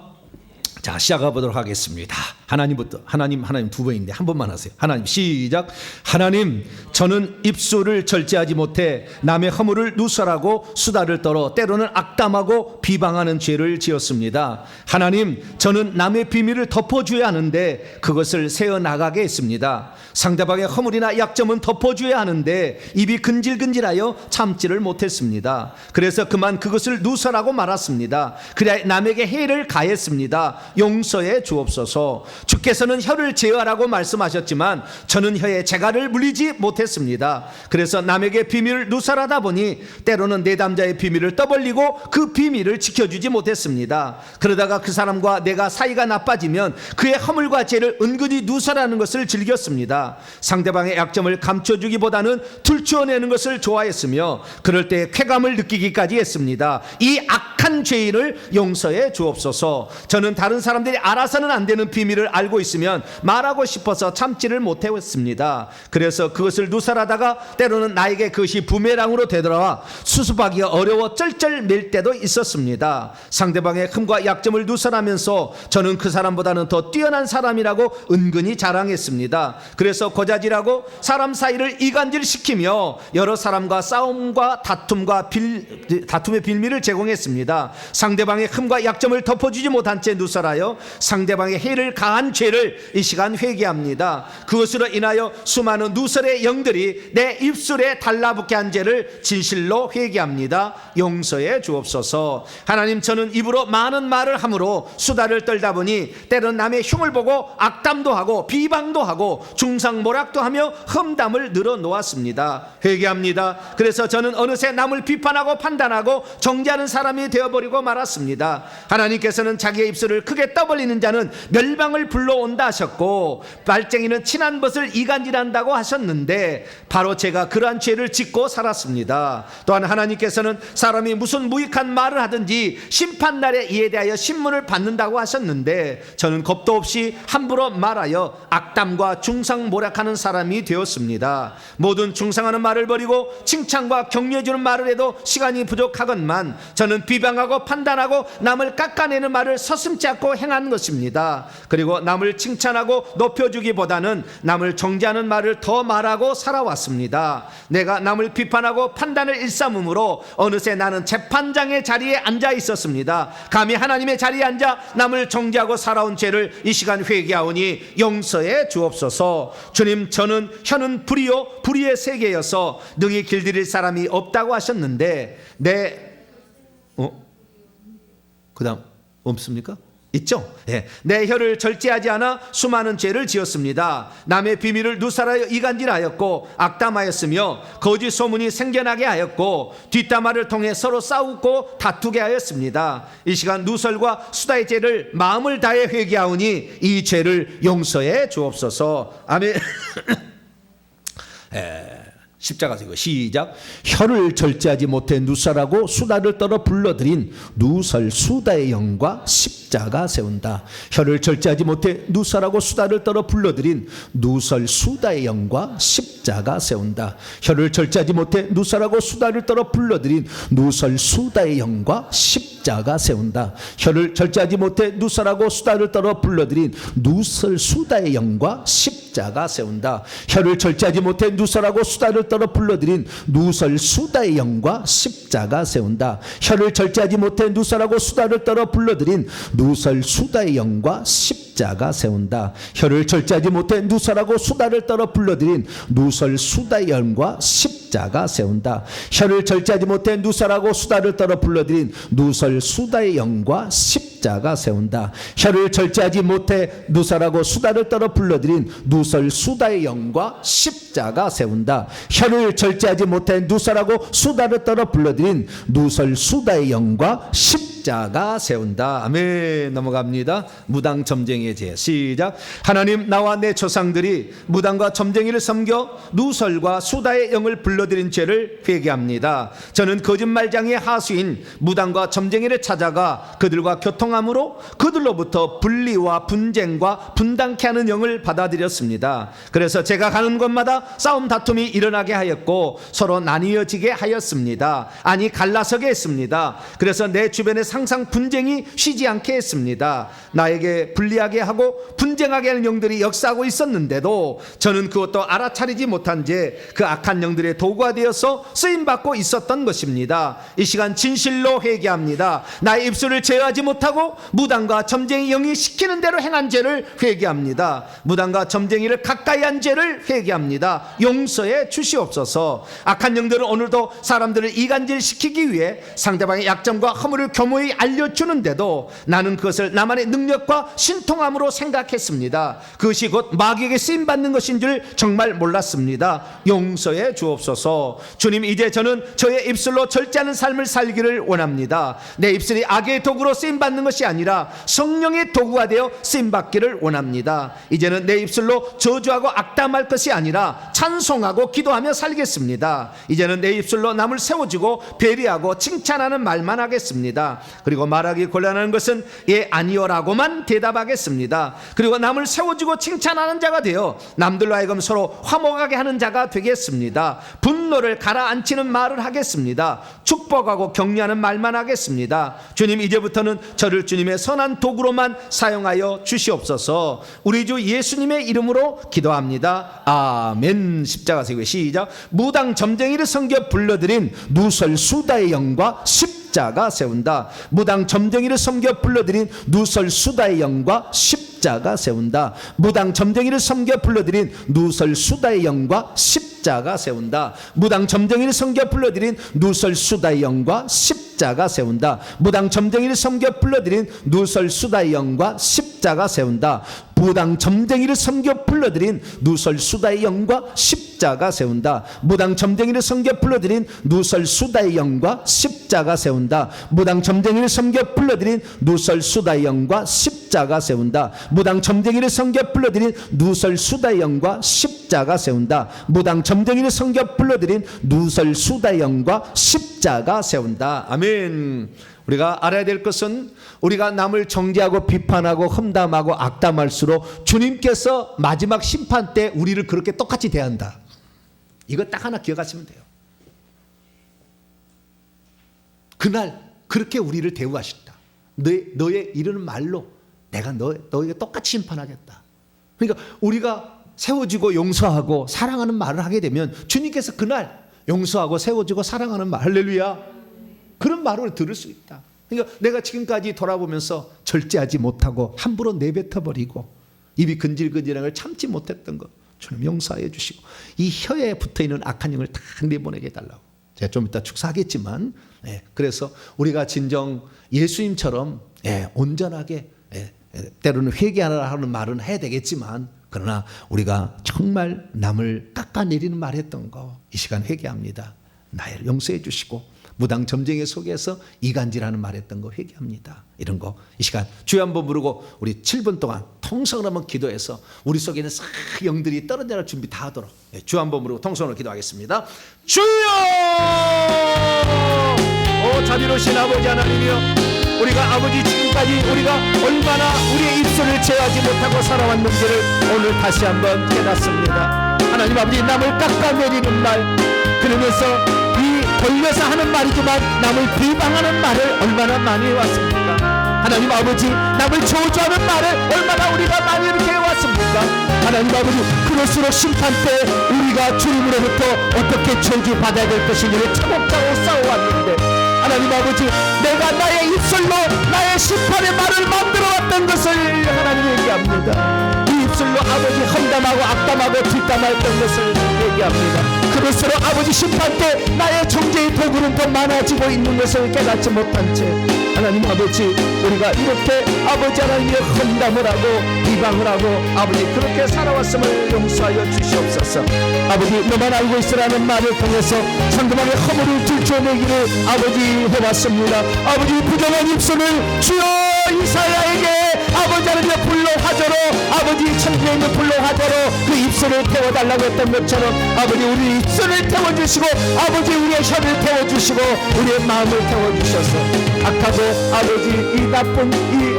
자, 시작해 보도록 하겠습니다. 하나님부터. 하나님 두 번인데 한 번만 하세요. 하나님 시작. 하나님, 저는 입술을 절제하지 못해 남의 허물을 누설하고 수다를 떨어 때로는 악담하고 비방하는 죄를 지었습니다. 하나님, 저는 남의 비밀을 덮어줘야 하는데 그것을 새어나가게 했습니다. 상대방의 허물이나 약점은 덮어줘야 하는데 입이 근질근질하여 참지를 못했습니다. 그래서 그만 그것을 누설하고 말았습니다. 그래야 남에게 해를 가했습니다. 용서해 주옵소서. 주께서는 혀를 제어하라고 말씀하셨지만 저는 혀에 재갈을 물리지 못했습니다. 그래서 남에게 비밀을 누설하다 보니 때로는 내담자의 비밀을 떠벌리고 그 비밀을 지켜주지 못했습니다. 그러다가 그 사람과 내가 사이가 나빠지면 그의 허물과 죄를 은근히 누설하는 것을 즐겼습니다. 상대방의 약점을 감춰주기보다는 들추어내는 것을 좋아했으며 그럴 때 쾌감을 느끼기까지 했습니다. 이 악한 죄인을 용서해 주옵소서. 저는 다른 사람들이 알아서는 안 되는 비밀을 알고 있으면 말하고 싶어서 참지를 못했습니다. 그래서 그것을 누설하다가 때로는 나에게 그것이 부메랑으로 되돌아와 수습하기가 어려워 쩔쩔맬 때도 있었습니다. 상대방의 흠과 약점을 누설하면서 저는 그 사람보다는 더 뛰어난 사람이라고 은근히 자랑했습니다. 그래서 고자질하고 사람 사이를 이간질시키며 여러 사람과 싸움과 다툼의 빌미를 제공했습니다. 상대방의 흠과 약점을 덮어주지 못한 채 누설하여 상대방의 해를 가한 죄를 이 시간 회개합니다. 그것으로 인하여 수많은 누설의 영들이 내 입술에 달라붙게 한 죄를 진실로 회개합니다. 용서해 주옵소서. 하나님, 저는 입으로 많은 말을 함으로 수다를 떨다 보니 때론 남의 흉을 보고 악담도 하고 비방도 하고 중상모략도 하며 험담을 늘어놓았습니다. 회개합니다. 그래서 저는 어느새 남을 비판하고 판단하고 정죄하는 사람이 되어버리고 말았습니다. 하나님께서는 자기의 입술을 크게 떠벌리는 자는 멸망을 불러온다 하셨고 말쟁이는 친한 벗을 이간질한다고 하셨는데 바로 제가 그러한 죄를 짓고 살았습니다. 또한 하나님께서는 사람이 무슨 무익한 말을 하든지 심판날에 이에 대하여 신문을 받는다고 하셨는데 저는 겁도 없이 함부로 말하여 악담과 중상모략하는 사람이 되었습니다. 모든 중상하는 말을 버리고 칭찬과 격려해주는 말을 해도 시간이 부족하건만 저는 비방하고 판단하고 남을 깎아내는 말을 서슴지 않고 행한 것입니다. 그리고 남을 칭찬하고 높여주기보다는 남을 정죄하는 말을 더 말하고 살아왔습니다. 내가 남을 비판하고 판단을 일삼음으로 어느새 나는 재판장의 자리에 앉아 있었습니다. 감히 하나님의 자리에 앉아 남을 정죄하고 살아온 죄를 이 시간 회개하오니 용서해 주옵소서. 주님, 저는 혀는 불이요 불의의 세계여서 능히 길들일 사람이 없다고 하셨는데 그 다음 없습니까? 있죠? 내 혀를 절제하지 않아 수많은 죄를 지었습니다. 남의 비밀을 누설하여 이간질하였고 악담하였으며 거짓 소문이 생겨나게 하였고 뒷담화를 통해 서로 싸우고 다투게 하였습니다. 이 시간 누설과 수다의 죄를 마음을 다해 회개하오니 이 죄를 용서해 주옵소서. 아멘. 십자가 세우고 시작. 혀를 절제하지 못해 누사라고 수다를 떨어 불러들인 누설수다의 영과 십자가 세운다. 혀를 절제하지 못해 누사라고 수다를 떨어 불러들인 누설수다의 영과 십자가 세운다. 혀를 절제하지 못해 누사라고 수다를 떨어 불러들인 누설수다의 영과 십자가 세운다. 혀를 절제하지 못해 누사라고 수다를 떨어 불러들인 누설수다의 영과 십자가 세운다. 혀를 절제하지 못해 누설하고 수다를 떨어 불러들인 누설수다의 영과 십자가 세운다. 혀를 절제하지 못해 누설하고 수다를 떨어 불러들인 누설수다의 영과 십자가 세운다. 혀를 절제하지 못해 누설하고 수다를 떨어 불러들인 누설수다의 영과 십자가 세운다. 혀를 절제하지 못해 누설하고 수다를 떨어 불러들인 누설수다의 영과 십자가 세운다. 혀를 절제하지 못해 누설하고 수다를 떨어 불러들인 누설수다의 영과 십자가 세운다. 혀를 절제하지 못해 누설하고 수다를 떨어 불러들인 누설수다의 영과 십자가 세운다. 아멘. 넘어갑니다. 무당 점쟁이의 죄. 시작. 하나님, 나와 내 조상들이 무당과 점쟁이를 섬겨 누설과 수다의 영을 불러들인 죄를 회개합니다. 저는 거짓말장의 하수인 무당과 점쟁이를 찾아가 그들과 교통함으로 그들로부터 분리와 분쟁과 분당케 하는 영을 받아들였습니다. 그래서 제가 가는 곳마다 싸움 다툼이 일어나게 하였고 서로 나뉘어지게 하였습니다. 아니, 갈라서게 했습니다. 그래서 내 주변에 항상 분쟁이 쉬지 않게 했습니다. 나에게 불리하게 하고 분쟁하게 하는 영들이 역사하고 있었는데도 저는 그것도 알아차리지 못한 채 그 악한 영들의 도구가 되어서 쓰임받고 있었던 것입니다. 이 시간 진실로 회개합니다. 나의 입술을 제어하지 못하고 무당과 점쟁이 영이 시키는 대로 행한 죄를 회개합니다. 무당과 점쟁이를 가까이 한 죄를 회개합니다. 용서해 주시옵소서. 악한 영들은 오늘도 사람들을 이간질시키기 위해 상대방의 약점과 허물을 교모히 알려주는데도 나는 그것을 나만의 능력과 신통함으로 생각했습니다. 그것이 곧 마귀에게 쓰임받는 것인 줄 정말 몰랐습니다. 용서해 주옵소서. 주님, 이제 저는 저의 입술로 절제하는 삶을 살기를 원합니다. 내 입술이 악의 도구로 쓰임받는 것이 아니라 성령의 도구가 되어 쓰임받기를 원합니다. 이제는 내 입술로 저주하고 악담할 것이 아니라 찬송하고 기도하며 살겠습니다. 이제는 내 입술로 남을 세워주고 배려하고 칭찬하는 말만 하겠습니다. 그리고 말하기 곤란한 것은 예, 아니요라고만 대답하겠습니다. 그리고 남을 세워주고 칭찬하는 자가 되어 남들로 하여금 서로 화목하게 하는 자가 되겠습니다. 분노를 가라앉히는 말을 하겠습니다. 축복하고 격려하는 말만 하겠습니다. 주님, 이제부터는 저를 주님의 선한 도구로만 사용하여 주시옵소서. 우리 주 예수님의 이름으로 기도합니다. 아멘. 십자가 세우고 시작. 무당 점쟁이를 섬겨 불러들인 누설수다의 영과 십자가 세운다. 무당 점쟁이를 섬겨 불러들인 누설수다의 영과 십자가 세운다. 무당 점쟁이를 섬겨 불러들인 누설수다의 영과 십자가 세운다. 무당 점쟁이를 섬겨 불러들인 누설수다의 영과 십자가 세운다. 무당 점쟁이를 섬겨 불러들인 누설수다의 영과 십자가 세운다. 무당 점쟁이를 섬겨 불러들인 누설수다의 영과 십자가 세운다. 무당 점쟁이를 섬겨 불러들인 누설수다의 영과 십자가 세운다. 무당 점쟁이를 섬겨 불러들인 누설수다의 영과 십자가 세운다. 무당 점쟁이를 섬겨 불러들인 누설수다의 영과 십자가 세운다. 무당 점쟁이를 섬겨 불러들인 누설수다의 영과 십자가 세운다. 아멘. 우리가 알아야 될 것은 우리가 남을 정죄하고 비판하고 험담하고 악담할수록 주님께서 마지막 심판 때 우리를 그렇게 똑같이 대한다. 이거 딱 하나 기억하시면 돼요. 그날 그렇게 우리를 대우하셨다. 너의 이르는 말로 내가 너에게 똑같이 심판하겠다. 그러니까 우리가 세워주고 용서하고 사랑하는 말을 하게 되면 주님께서 그날 용서하고 세워주고 사랑하는 말, 할렐루야, 그런 말을 들을 수 있다. 그러니까 내가 지금까지 돌아보면서 절제하지 못하고 함부로 내뱉어버리고 입이 근질근질한 걸 참지 못했던 것 주님 용서해 주시고 이 혀에 붙어있는 악한 영을 다 내보내게 해달라고. 제가 좀 이따 축사하겠지만 그래서 우리가 진정 예수님처럼 온전하게 때로는 회개하라 하는 말은 해야 되겠지만 그러나 우리가 정말 남을 깎아내리는 말 했던 거 이 시간 회개합니다. 나를 용서해 주시고 무당 점쟁이 속에서 이간질하는 말했던 거 회개합니다. 이런 거 이 시간 주여 한번 부르고 우리 7분 동안 통성을 한번 기도해서 우리 속에 있는 싹 영들이 떨어져날 준비 다 하도록 주여 한번 부르고 통성으로 기도하겠습니다. 주여! 오 자비로우신 아버지 하나님이여, 우리가 아버지 지금까지 우리가 얼마나 우리의 입술을 제어하지 못하고 살아왔는지를 오늘 다시 한번 깨닫습니다. 하나님 아버지, 남을 깎아내리는 말, 그러면서 이 돌려서 하는 말이지만 남을 비방하는 말을 얼마나 많이 해왔습니까? 하나님 아버지, 남을 저주하는 말을 얼마나 우리가 많이 이렇게 해왔습니까? 하나님 아버지, 그럴수록 심판 때 우리가 주님으로부터 어떻게 저주받아야 될 것인지를 차곡차곡 싸워왔는데, 하나님 아버지, 내가 나의 입술로 나의 심판의 말을 만들어왔던 것을 하나님 얘기합니다. 이 입술로 아버지 험담하고 악담하고 뒷담했던 것을 얘기합니다. 그럴수록 아버지 심판 때 나의 정죄의 도구는 더 많아지고 있는 것을 깨닫지 못한 채 하나님 아버지, 우리가 이렇게 아버지 하나님의 험담을 하고 비방을 하고 아버지 그렇게 살아왔음을 용서하여 주시옵소서. 아버지, 너만 알고 있으라는 말을 통해서 상대방의 허물을 들춰내기를 아버지 해왔습니다. 아버지, 부정한 입술을 주여 이사야에게 아버지 하나님의 불로 화저로, 아버지 천국에 있는 불로 화저로 그 입술을 태워달라고 했던 것처럼 아버지 우리 입술을 태워주시고 아버지 우리의 혀를 태워주시고 우리의 마음을 태워주셔서 악하고 아버지 이 나쁜 이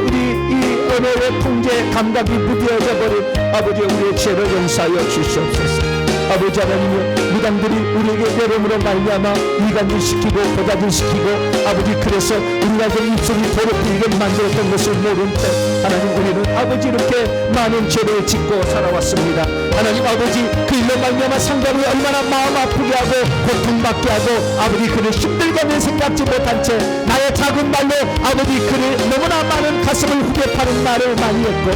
언어의 통제 감각이 무뎌져 버린 아버지 우리의 죄를 용서하여 주시옵소서. 아버지 하나님이여, 무당들이 우리에게 내름으로 말미암아 이간질시키고 고다질시키고 아버지 그래서 우리가 그 입술이 더럽히게 만들었던 것을 모른 채 하나님 우리는 아버지 이렇게 많은 죄를 짓고 살아왔습니다. 하나님 아버지, 그 일로 말미암아 상대방이 얼마나 마음 아프게 하고 고통받게 하고 아버지 그를 힘들게 하면 생각지 못한 채 나의 작은 말로 아버지 그를 너무나 많은 가슴을 후게 파는 말을 많이 했고,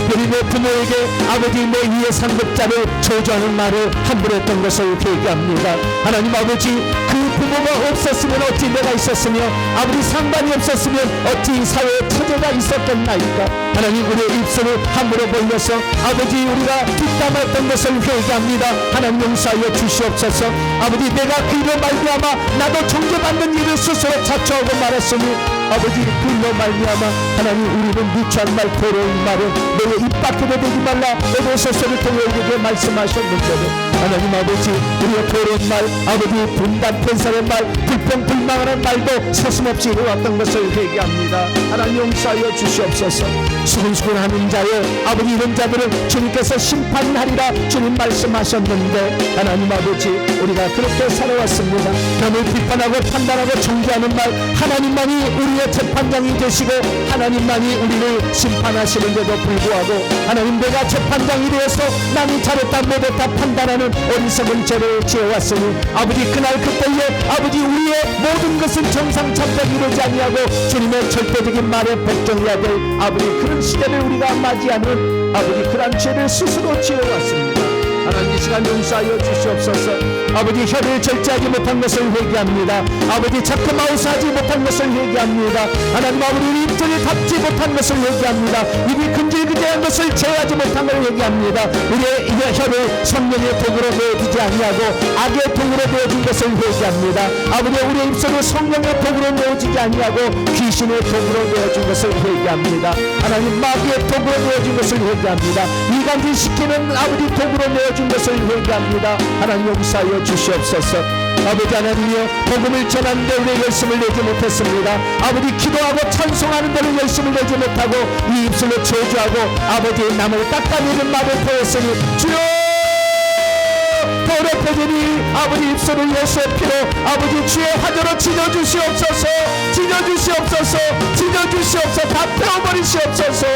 특별히 내 부모에게 아버지 내 위의 상급자를 저주하는 말을 함부로 했던 것을 회개합니다. 하나님 아버지, 그 부모가 없었으면 어찌 내가 있었으며 아버지 상관이 없었으면 어찌 사회에 처제가 있었겠나이까. 하나님, 우리의 입술을 함부로 벌려서 아버지 우리가 뒷담했던 것을 회개합니다. 하나님 용서하여 주시옵소서. 아버지, 내가 그 일로 말미암아 나도 정죄받는 일을 스스로 자초하고 말았으니 아버지 그 일로 말미암아 하나님 우리는 누추한 말 더러운 말을 너의 입 밖으로 대지 말라 에베소서를 통해 우리에게 말씀하셨는데도 하나님 아버지, 우리의 더러운 말, 아버지 분단 편살의 말, 불평 불망하는 말도 서슴없이 해왔던 것을 회개합니다. 하나님 용서하여 주시옵소서. 수근수근하는 자여 아버지, 이런 자들은 주님께서 심판하리라 주님 말씀하셨는데 하나님 아버지, 우리가 그렇게 살아왔습니다. 남을 비판하고 판단하고 정죄하는 말, 하나님만이 우리의 재판장이 되시고 하나님만이 우리를 심판하시는데도 불구하고 하나님, 내가 재판장이 되어서 남이 잘했다 못했다 판단하는 어리석은 죄를 지어왔으니 아버지 그날 그때에 아버지 우리의 모든 것은 정상참되게 이루지 아니하고 주님의 절대적인 말에 복종해야 될 아버지 그런 시대를 우리가 맞이하는 아버지 그런 죄를 스스로 지어왔습니다. 하나님, 이 시간 용서하여 주시옵소서. 아버지, 혀를 절제하지 못한 것을 회개합니다. 아버지, 자꾸 마우스하지 못한 것을 회개합니다. 하나님 아버지, 우리 입술을 닫지 못한 것을 회개합니다. 입이 근질근질한 것을 제어하지 못한 것을 회개합니다. 우리의 혀를 성령의 도구로 내어주지 아니하고 악의 도구로 내어준 것을 회개합니다. 아버지, 우리의 입술을 성령의 도구로 내어주지 아니하고 귀신의 도구로 내어준 것을 회개합니다. 하나님, 마귀의 도구로 내어준 것을 회개합니다. 이간질시키는 아버지 도구로 내어준 것을 회개합니다. 하나님 용서하여 주시옵소서. 아버지 하나님이여, 복음을 전하는데 우리 열심을 내지 못했습니다. 아버지, 기도하고 찬송하는 데는 열심을 내지 못하고 이 입술로 저주하고 아버지 남을 깎아내리는 말을 보였으니 주여 더럽혀지니 아버지 입술을 예수의 피로 아버지 주의 화저로 찢어주시옵소서. 찢어주시옵소서. 찢어주시옵소서. 다 태워버리시옵소서.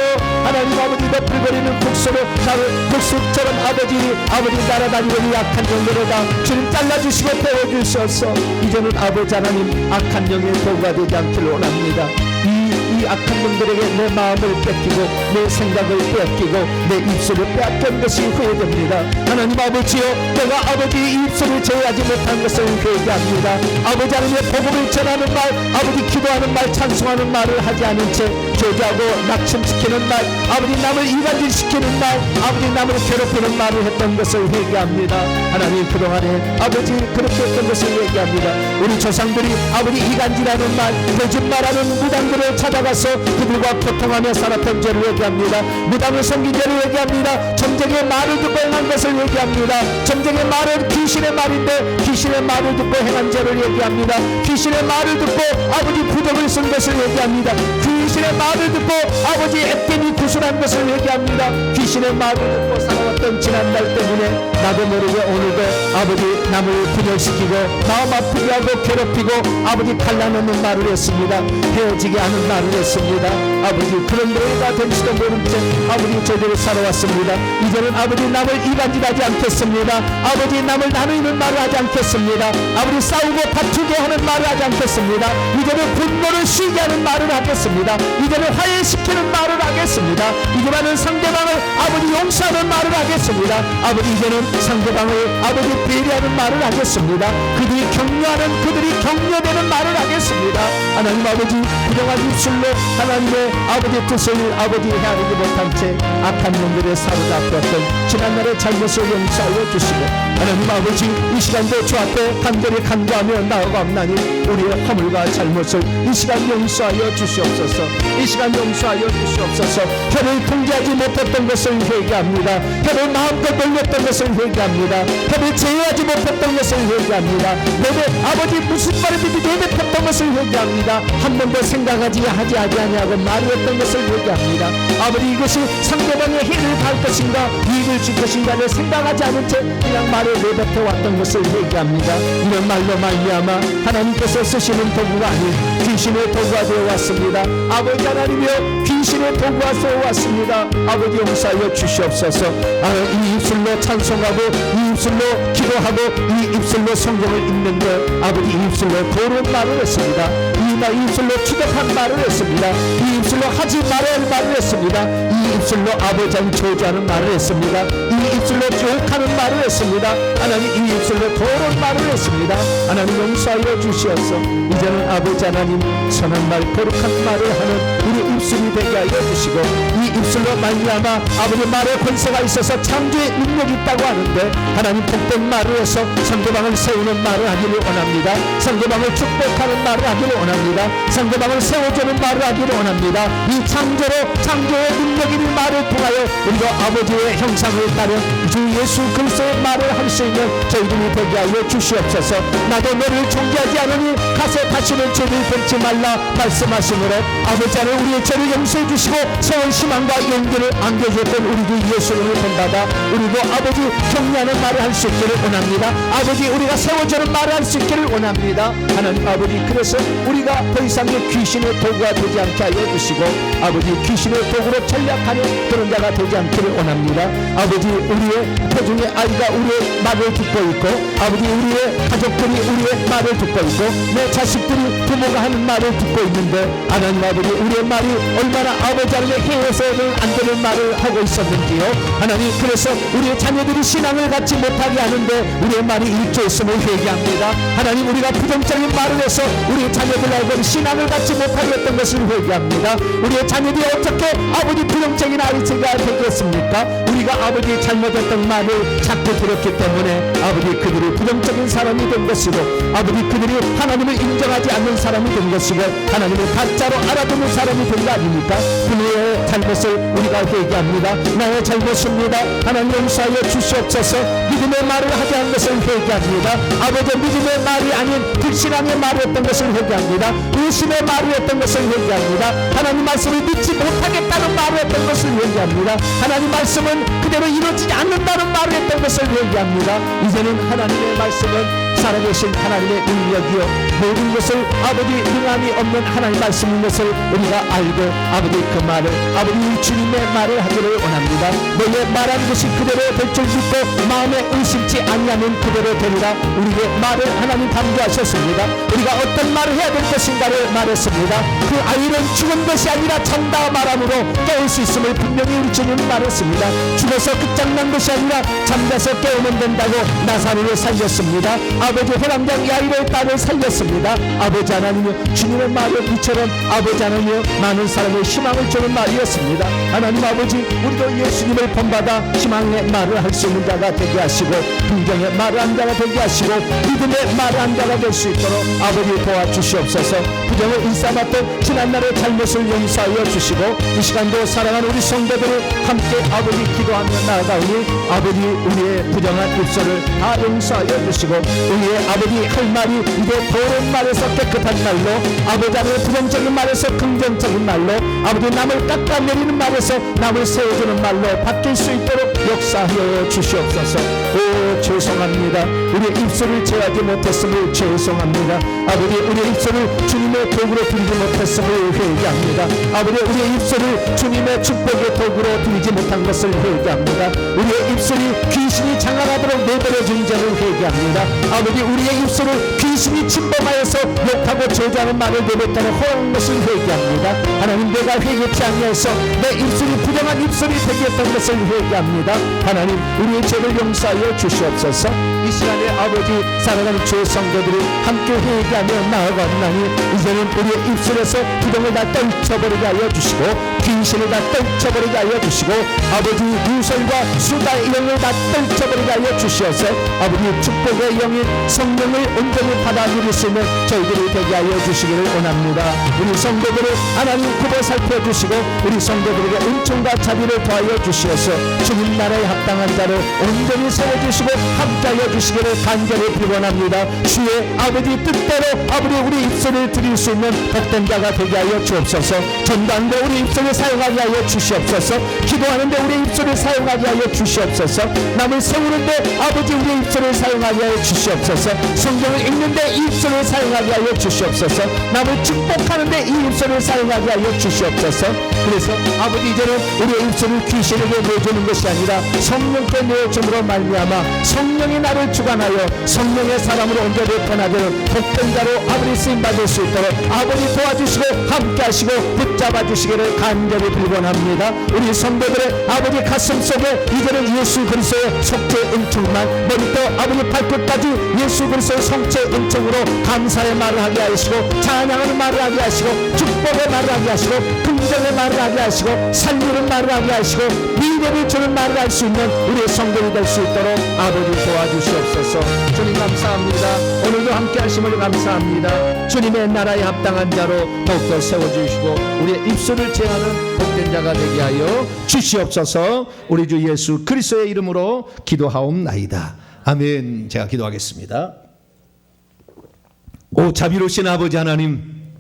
하나님 아버지, 너풀거리는 국수로 나를 국수처럼 아버지 날아다니는 악한 영으로다 주님 잘라주시고 태워주셔서 이제는 아버지 하나님 악한 영의 도구가 되지 않기를 원합니다. 이 이 악한 놈들에게 내 마음을 뺏기고 내 생각을 뺏기고 내 입술을 빼앗긴 것이 후회됩니다. 하나님 아버지여, 내가 아버지 입술을 제어하지 못한 것을 회개합니다. 아버지 하나님의 복음을 전하는 말, 아버지 기도하는 말, 찬송하는 말을 하지 않은 채 저주하고 낙심시키는 말, 아버지 남을 이간질시키는 말, 아버지 남을 괴롭히는 말을 했던 것을 회개합니다. 하나님 그동안에 아버지 그렇게 했던 것을 회개합니다. 우리 조상들이 아버지 이간질하는 말, 거짓말하는 무당들을 찾아가서 그들과 고통하며 살았던 죄를 회개합니다. 무당을 섬긴 죄를 회개합니다. 점쟁의 말을 듣고 행한 것을 회개합니다. 점쟁의 말은 귀신의 말인데 귀신의 말을 듣고 행한 죄를 회개합니다. 귀신의 말을 듣고 아버지 부적을 쓴 것을 회개합니다. 귀신의 말을 듣고 아버지 앱견이 구술한 것을 회개합니다. 귀신의 말을 듣고 살아왔던 지난날 때문에 나도 모르게 오늘도 아버지 남을 분열시키고 마음 아프게 하고 괴롭히고 아버지 갈라놓는 말을 했습니다. 헤어지게 하는 말을 했습니다. 아버지 그런 노예가 될지도 모른 채 아버지 저들을 살아왔습니다. 이제는 아버지 남을 이간질하지 않겠습니다. 아버지 남을 나누는 말을 하지 않겠습니다. 아버지 싸우고 다투게 하는 말을 하지 않겠습니다. 이제는 분노를 쉬게 하는 말을 하겠습니다. 이제는 화해시키는 말을 하겠습니다. 이제는 상대방을 아버지 용서하는 말을 하겠습니다. 아버지 이제는 상대방을 아버지 배려하는 말을 하겠습니다. 그들이 격려하는, 그들이 격려되는 말을 하겠습니다. 하나님 아버지 그동안 입술로 하나님의 아버지 뜻을 아버지 헤아리지 못한 채 악한 놈들의 사로잡혔던 지난날의 잘못을 용서하여 주시고, 하나님 아버지 이 시간도 주 앞에 간절히 간구하며 나아가옵나니 우리의 허물과 잘못을 이 시간 용서하여 주시옵소서. 이 시간 용서하여 주시옵소서. 혀를 통제하지 못했던 것을 회개합니다. 혀를 마음껏 돌렸던 것을 회개합니다. 혀를 제어하지 못했던 것을 회개합니다. 내내 아버지 무슨 말이든지 내뱉었던 것을 회개합니다. 한 번도 생각하지 하지 아니하고 말했던 것을 회개합니다. 아버지 이것이 상대방의 해를 갈 것인가 이익을 줄 것인가를 생각하지 않은 채 그냥 말을 내뱉어 왔던 것을 회개합니다. 이런 말로 말미암아 하나님께서 쓰시는 도구가 아닌 귀신의 도구가 되어 왔습니다. 아버지 하나님이여, 귀신의 도구가 되어 왔습니다. 아버지 용서하여 주시옵소서. 이 입술로 찬송하고 이 입술로 기도하고 이 입술로 성경을 읽는데 아버지 이 입술로 도로운 말을 했습니다. 이 입술로 추격한 말을 했습니다. 이 입술로 하지 말아야 할 말을 했습니다. 이 입술로 아버지는 저주하는 말을 했습니다. 이 입술로 욕하는 말을 했습니다. 하나님 이 입술로 더러운 말을 했습니다. 하나님 용서하여 주시옵소서. 이제는 아버지 하나님 선한 말 거룩한 말을 하는 우리 입술이 되게 하여 주시고, 이 입술로 말미암아 아버지 말의 권세가 있어서 창조의 능력이 있다고 하는데 하나님 복된 말을 해서 상대방을 세우는 말을 하기를 원합니다. 상대방을 축복하는 말을 하기를 원합니다. 상대방을 세워주는 말을 하기를 원합니다. 이 창조의 능력 있는 말을 통하여 우리가 아버지의 형상을 따른 주 예수 그리스도의 말을 할 수 있는 저희들이 되게 하여 주시옵소서. 나도 너를 존귀하지 않으니 가서 다시는 죄를 범치 말라 말씀하시므로 아버지 하나님 우리의 죄를 용서해 주시고 세운 희망과 용기를 안겨주었던 우리 주 예수님을 본받아 우리도 아버지 격려하는 말을 할 수 있기를 원합니다. 아버지 우리가 세워주는 말을 할 수 있기를 원합니다. 하나님 아버지 그래서 우리가 더 이상의 귀신의 도구가 되지 않게 하여 주시고 아버지 귀신의 도구로 전략하는 그런 자가 되지 않기를 원합니다. 아버지 우리의 태중의 아이가 우리의 말을 듣고 있고 아버지 우리의 가족들이 우리의 말을 듣고 있고 내 자식들이 부모가 하는 말을 듣고 있는데 하나님 아버지 우리의 말이 얼마나 아버지 하나님의 해에서는 안 되는 말을 하고 있었는지요. 하나님 그래서 우리의 자녀들이 신앙을 갖지 못하게 하는데 우리의 말이 일조했음을 회개합니다. 하나님 우리가 부정적인 말을 해서 우리의 자녀들하고는 신앙을 갖지 못하게 했던 것을 회개합니다. 우리의 자녀들이 어떻게 아버지 부정적인 아이가 되겠습니까? 우리가 아버지 잘못했던 말을 자꾸 들었기 때문에 아버지 그들이 부정적인 사람이 된 것이고 아버지 그들이 하나님을 인정하지 않는 사람이 된 것이고 하나님을 가짜로 알아두는 사람이 된 거 아닙니까? 그들의 잘못을 우리가 회개합니다. 나의 잘못입니다. 하나님 용서하여 주시옵소서. 믿음의 말을 하지 않은 것을 회개합니다. 아버지 믿음의 말이 아닌 불신앙의 말을 했던 것을 회개합니다. 의심의 말을 했던 것을 회개합니다. 하나님 말씀을 믿지 못하겠다는 말을 했던 것을 회개합니다. 하나님 말씀은 그대로 이루어지지 않는다는 말을 했던 것을 회개합니다. 이제는 하나님의 말씀은 살아계신 하나님의 능력이요 모든 것을 아버지 능함이 없는 하나님 말씀인 것을 우리가 알고 아버지 그 말을 아버지 주님의 말을 하기를 원합니다. 너의 말한 것이 그대로 될 줄 믿고 마음에 의심치 아니하면 그대로 되리라. 우리의 말을 하나님 담겨하셨습니다. 우리가 어떤 말을 해야 될 것인가를 말했습니다. 그 아이는 죽은 것이 아니라 잔다 말함으로 깨울 수 있음을 분명히 우리 주님 말했습니다. 죽어서 끝장난 것이 아니라 잠자서 깨우면 된다고 나사로를 살렸습니다. 아버지 호랑장 야이로의 딸을 살렸습니다. 아버지 하나님이여 주님의 말은 이처럼 아버지 하나님이여 많은 사람의 희망을 주는 말이었습니다. 하나님 아버지 우리도 예수님을 본받아 희망의 말을 할 수 있는 자가 되게 하시고 긍정의 말을 한 자가 되게 하시고 믿음의 말을 한 자가 될 수 있도록 아버지 도와주시옵소서. 부정을 일삼았던 지난날의 잘못을 용서하여 주시고 이 시간도 사랑하는 우리 성도들을 함께 아버지 기도하며 나아가오니 아버지 우리의 부정한 입술을 다 용서하여 주시고 우리의 아버지 할 말이 이제 더러운 말에서 깨끗한 말로 아버지 하나님의 부정적인 말에서 긍정적인 말로 아버지 남을 깎아내리는 말에서 남을 세워주는 말로 바뀔 수 있도록 역사하여 주시옵소서. 오 죄송합니다. 우리의 입술을 제하지 못했음을 죄송합니다. 아버지 우리의 입술을 주님의 도구로 드리지 못했음을 회개합니다. 아버지 우리의 입술을 주님의 축복의 도구로 드리지 못한 것을 회개합니다. 우리의 입술이 귀신이 장악하도록 내버려진 자를 회개합니다. 아버지 우리의 입술을 귀신이 침범하여서 욕하고 저주하는 말을 내뱉다는 허용한 것을 회개합니다. 하나님 내가 회개치 아니하여서 내 입술이 부정한 입술이 되게 했던 것을 회개합니다. 하나님 우리의 죄를 용서하여 주시옵소서. 이 시간에 아버지 사랑하는 주의 성도들이 함께 회개하며 나아가옵나니 이제는 우리의 입술에서 부정을 다 떨쳐버리게 하여 주시고 귀신을 다 떨쳐버리게 하여 주시고 아버지 유설과 수다의 영을 다 떨쳐버리게 하여 주시어서 아버지 축복의 영인 성령을 온전히 받아 누릴 수 있는 저희들이 되게 하여 주시기를 원합니다. 우리 성도들을 하나님 굽어 살펴주시고 우리 성도들에게 은총과 자비를 더하여 주시어서 주님 나라에 합당한 자를 온전히 세워주시고 함께하여 주시기를 간절히 빌원합니다. 주의 아버지 뜻대로 아버지 우리 입술을 드릴 수 있는 복된 자가 되게 하여 주옵소서. 전도하는데 우리 입술을 사용하게 하여 주시옵소서. 기도하는데 우리 입술을 사용하게 하여 주시옵소서. 남을 세우는데 아버지 우리 입술을 사용하게 하여 주시옵소서. 성경을 읽는데 이 입술을 사용하게 하여 주시옵소서. 남을 축복하는데 이 입술을 사용하게 하여 주시옵소서. 그래서 아버지 이제는 우리의 입술을 귀신에게 내주는 것이 아니라 성령께 내줌으로 말미암아 성령이 나를 주관하여 성령의 사람으로 온전히 변화되는 복된 자로 아버지 쓰임받을 수 있도록 아버지 도와주시고 함께하시고 붙잡아 주시기를 간절히 빌원합니다. 우리 성도들의 아버지 가슴 속에 이제는 예수 그리스도의 속죄 은총만 머리부터 아버지 발끝까지 예수 그리스도의 속죄 은총으로 감사의 말을 하게 하시고 찬양하는 말을 하게 하시고 축복의 말을 하게 하시고 긍정의 말을 하게 하시고 살리는 말을 하게 하시고 미래를 주는 말을 할 수 있는 우리의 성도이 될 수 있도록 아버지 도와주시옵소서. 주님 감사합니다. 오늘도 함께 하심을 감사합니다. 주님의 나라에 합당한 자로 더욱더 세워주시고 우리의 입술을 제하는 복된 자가 되게 하여 주시옵소서. 우리 주 예수 그리스도의 이름으로 기도하옵나이다. 아멘. 제가 기도하겠습니다. 오 자비로우신 아버지 하나님,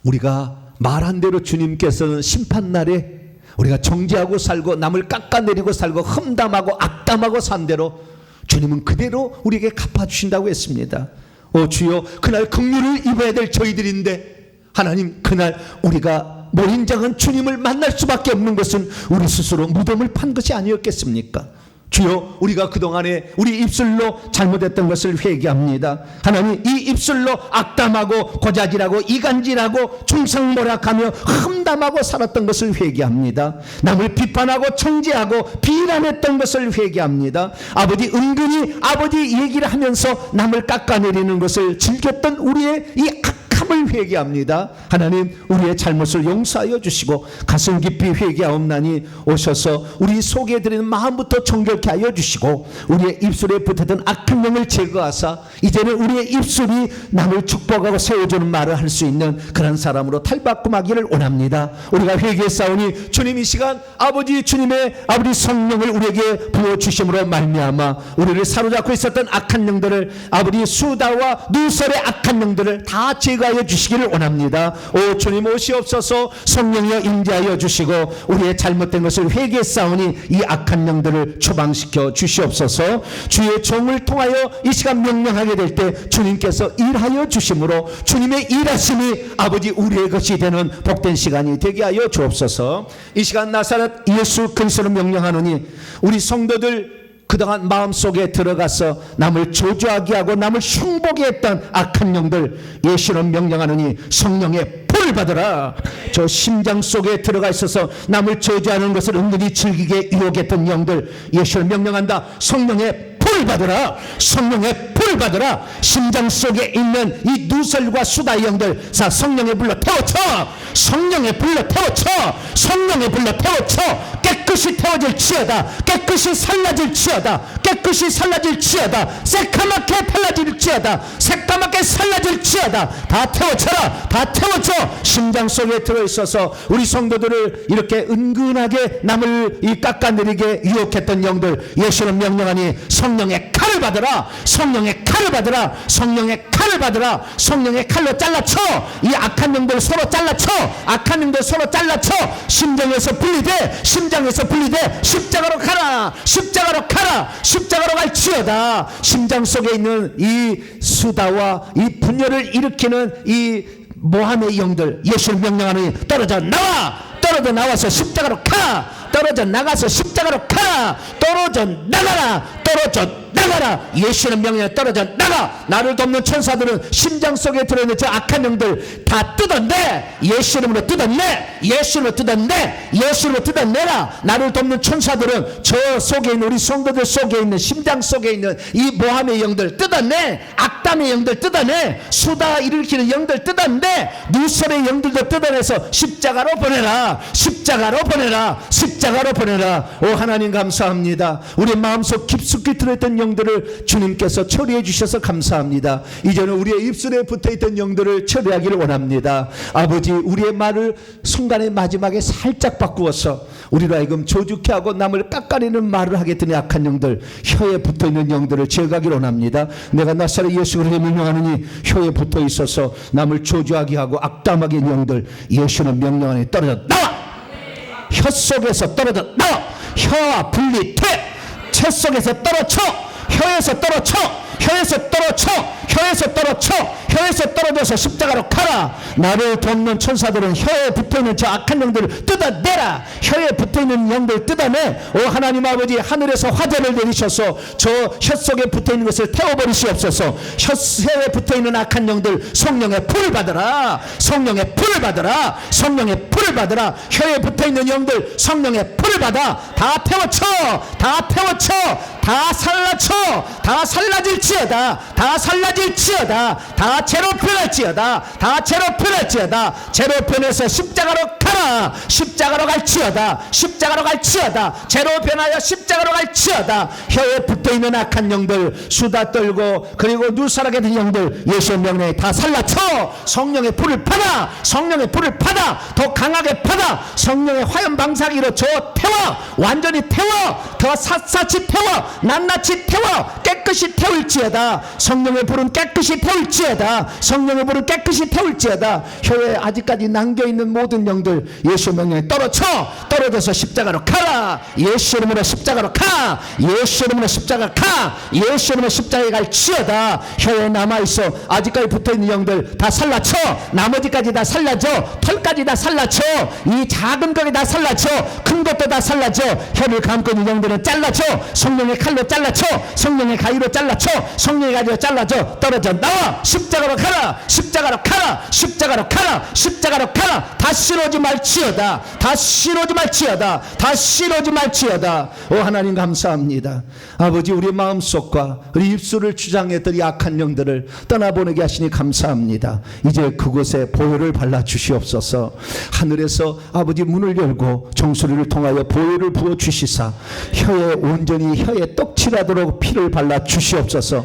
우리가 말한 대로 주님께서는 심판날에 우리가 정죄하고 살고 남을 깎아내리고 살고 험담하고 악담하고 산 대로 주님은 그대로 우리에게 갚아주신다고 했습니다. 오 주여, 그날 긍휼을 입어야 될 저희들인데 하나님, 그날 우리가 몰인장은 주님을 만날 수밖에 없는 것은 우리 스스로 무덤을 판 것이 아니었겠습니까? 주여, 우리가 그동안에 우리 입술로 잘못했던 것을 회개합니다. 하나님, 이 입술로 악담하고 고자질하고 이간질하고 충성모략하며 험담하고 살았던 것을 회개합니다. 남을 비판하고 청지하고 비난했던 것을 회개합니다. 아버지, 은근히 아버지 얘기를 하면서 남을 깎아내리는 것을 즐겼던 우리의 이 악함을 회개합니다. 하나님, 우리의 잘못을 용서하여 주시고 가슴 깊이 회개하옵나니 오셔서 우리 속에 드리는 마음부터 정결케 하여 주시고 우리의 입술에 붙었던 악한 영을 제거하사 이제는 우리의 입술이 남을 축복하고 세워주는 말을 할 수 있는 그런 사람으로 탈바꿈하기를 원합니다. 우리가 회개했사오니 주님, 이 시간 아버지 주님의 아버지 성령을 우리에게 부어주심으로 말미암아 우리를 사로잡고 있었던 악한 영들을, 아버지 수다와 누설의 악한 영들을 다 제거하여 임재하여 주시기를 원합니다. 오 주님 오시옵소서. 성령이여 임재하여 주시고 우리의 잘못된 것을 회개했사오니 이 악한 영들을 추방시켜 주시옵소서. 주의 종을 통하여 이 시간 명령하게 될 때 주님께서 일하여 주심으로 주님의 일하심이 아버지 우리의 것이 되는 복된 시간이 되게 하여 주옵소서. 이 시간 나사렛 예수 그리스도로 명령하노니 우리 성도들 그동안 마음속에 들어가서 남을 저주하게 하고 남을 흉보게 했던 악한 영들 예수로 명령하노니 성령의 불을 받으라. 저 심장 속에 들어가 있어서 남을 저주하는 것을 은근히 즐기게 유혹했던 영들 예수로 명령한다. 성령의 불을 받으라. 성령의 불을 받으라. 심장 속에 있는 이 누설과 수다의 영들 자 성령의 불로 태워쳐. 성령의 불로 태워쳐. 성령의 불로 태워쳐. 깨끗이 태워질지어다. 깨끗이 살라질지어다. 깨끗이 살라질지어다. 새까맣게 달라질지어다. 새까맣게 살라질지어다. 다 태워쳐라. 다 태워쳐. 심장 속에 들어있어서 우리 성도들을 이렇게 은근하게 남을 이 깎아내리게 유혹했던 영들 예수로 명령하니 성령의 칼을 받으라. 성령의 칼을 받으라. 성령의 칼을 받으라. 성령의 칼로 잘라쳐. 이 악한 영들 서로 잘라쳐. 악한 영들 서로 잘라쳐. 심장에서 분리돼. 심장에서 분리돼. 십자가로 가라. 십자가로 가라. 십자가로 갈지어다. 심장 속에 있는 이 수다와 이 분열을 일으키는 이 모함의 영들 예수를 명령하니 떨어져 나와. 떨어져 나와서 십자가로 가. 떨어져 나가서 십자가로 가. 떨어져 나가라. 떨어져 나가라. 예수는 명령에 떨어져 나가. 나를 돕는 천사들은 심장 속에 들어있는 저 악한 영들 다 뜯어내. 예수 이름으로 뜯어내. 예수 이름으로 뜯어내. 예수 이름으로 뜯어내라. 나를 돕는 천사들은 저 속에 있는 우리 성도들 속에 있는 심장 속에 있는 이 모함의 영들 뜯어내. 악담의 영들 뜯어내. 수다 일으키는 영들 뜯어내. 누설의 영들도 뜯어내서 십자가로 보내라. 십자가로 보내라. 십자가로 보내라. 오 하나님 감사합니다. 우리 마음속 깊숙이 들어있던 영들을 주님께서 처리해 주셔서 감사합니다. 이제는 우리의 입술에 붙어있던 영들을 처리하기를 원합니다. 아버지 우리의 말을 순간의 마지막에 살짝 바꾸어서 우리로 하여금 조죽해 하고 남을 깎아내리는 말을 하게 되는 악한 영들 혀에 붙어있는 영들을 제거하기를 원합니다. 내가 나사렛 예수 그리스도를 명령하느니 혀에 붙어있어서 남을 조주하게 하고 악담하게 하는 영들 예수는 명령하니 떨어져 나와. 혀 속에서 떨어져 나와. 혀와 분리돼. 채 속에서 떨어져. 혀에서 떨어져. 혀에서 떨어져. 혀에서 떨어져. 혀에서 떨어져서 십자가로 가라. 나를 돕는 천사들은 혀에 붙어있는 저 악한 영들을 뜯어내라. 혀에 붙어있는 영들 뜯어내. 오 하나님 아버지 하늘에서 화재를 내리셔서 저 혀 속에 붙어있는 것을 태워버리시옵소서. 혀에 붙어있는 악한 영들 성령의 불을 받으라. 성령의 불을 받으라. 성령의 불을 받으라. 혀에 붙어있는 영들 성령의 불을 받아. 다 태워쳐. 다 태워쳐. 다 살라쳐. 다 살라질지어다. 다 살라질지어다. 다 제로 변할지어다. 다 제로 변할지어다. 제로 변해서 십자가로 가라. 십자가로 갈지어다. 십자가로 갈지어다. 제로 변하여 십자가로 갈지어다. 혀에 붙어있는 악한 영들 수다 떨고 그리고 누설하게 된 영들 예수의 명령에 다 살라쳐. 성령의 불을 받아. 성령의 불을 받아. 더 강하게 받아. 성령의 화염방사기로 저 태워. 완전히 태워. 더 샅샅이 태워. 낱낱이 태워. 깨끗이 태울지어다. 성령의 불은 깨끗이 태울지어다. 성령의 불은 깨끗이 태울지어다. 혀에 아직까지 남겨있는 모든 영들 예수 명령에 떨어져. 떨어져서 십자가로 가라. 예수 이름으로 십자가로 가. 예수 이름으로 십자가 가. 예수 이름으로 십자가에 갈지어다. 혀에 남아있어 아직까지 붙어있는 영들 다 살라쳐. 나머지까지 다 살라져. 털까지 다 살라쳐. 이 작은 거기 다 살라쳐. 큰 것도 다 살라져. 혀를 감고 있는 영들은 잘라쳐. 성령의 칼로 잘라쳐. 성령의 가위로 잘라쳐. 성령의 가위로 잘라줘. 떨어져 나와. 십자가로 가라. 십자가로 가라. 십자가로 가라. 십자가로 가라. 다시 오지 말지어다. 다시 오지 말지어다. 다시 오지 말지어다. 오 하나님 감사합니다. 아버지 우리 마음속과 우리 입술을 주장했던 이 악한 영들을 떠나보내게 하시니 감사합니다. 이제 그곳에 보혈을 발라주시옵소서. 하늘에서 아버지 문을 열고 정수리를 통하여 보혈을 부어주시사 혀에 온전히 혀에 피에 떡칠하도록 피를 발라 주시옵소서.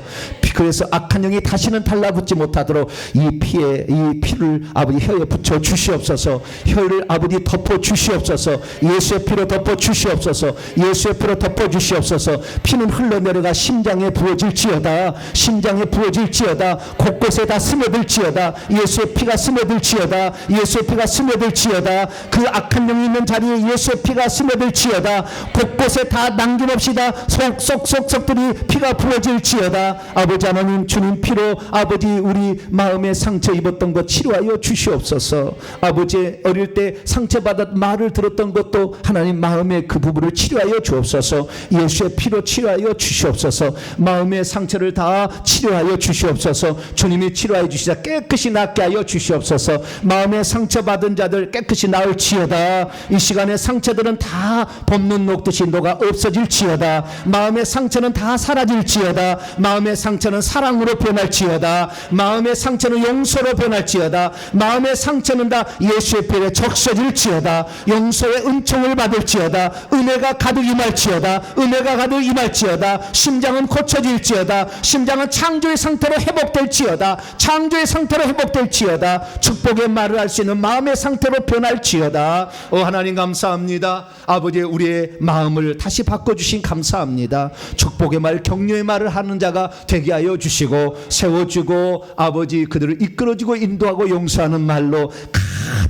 그래서 악한 영이 다시는 달라붙지 못하도록 이 피를 아버지 혀에 붙여 주시옵소서. 혀를 아버지 덮어 주시옵소서. 예수의 피로 덮어 주시옵소서. 예수의 피로 덮어 주시옵소서. 피는 흘러내려가 심장에 부어질지어다. 심장에 부어질지어다. 곳곳에 다 스며들지어다. 예수의 피가 스며들지어다. 예수의 피가 스며들지어다. 그 악한 영이 있는 자리에 예수의 피가 스며들지어다. 곳곳에 다 남김없이 다 속속속속들이 피가 부어질지어다. 아버지 하나님, 주님 피로 아버지 우리 마음에 상처 입었던 것 치료하여 주시옵소서. 아버지 어릴 때 상처받아 말을 들었던 것도 하나님 마음의 그 부분을 치료하여 주옵소서. 예수의 피로 치료하여 주시옵소서. 마음의 상처를 다 치료하여 주시옵소서. 주님이 치료하여 주시자 깨끗이 낫게 하여 주시옵소서. 마음의 상처받은 자들 깨끗이 나을지어다. 이 시간에 상처들은 다 봄눈 녹듯이 녹아 없어질지어다. 마음의 상처는 다 사라질지어다. 마음의 상처는 사랑으로 변할지어다. 마음의 상처는 용서로 변할지어다. 마음의 상처는 다 예수의 피에 적셔질지어다. 용서의 은총을 받을지어다. 은혜가 가득 임할지어다. 은혜가 가득 임할지어다. 심장은 고쳐질지어다. 심장은 창조의 상태로 회복될지어다. 창조의 상태로 회복될지어다. 축복의 말을 할 수 있는 마음의 상태로 변할지어다. 하나님 감사합니다. 아버지 우리의 마음을 다시 바꿔주신 감사합니다. 축복의 말 격려의 말을 하는 자가 되게 하여 주시고 세워주고 아버지 그들을 이끌어주고 인도하고 용서하는 말로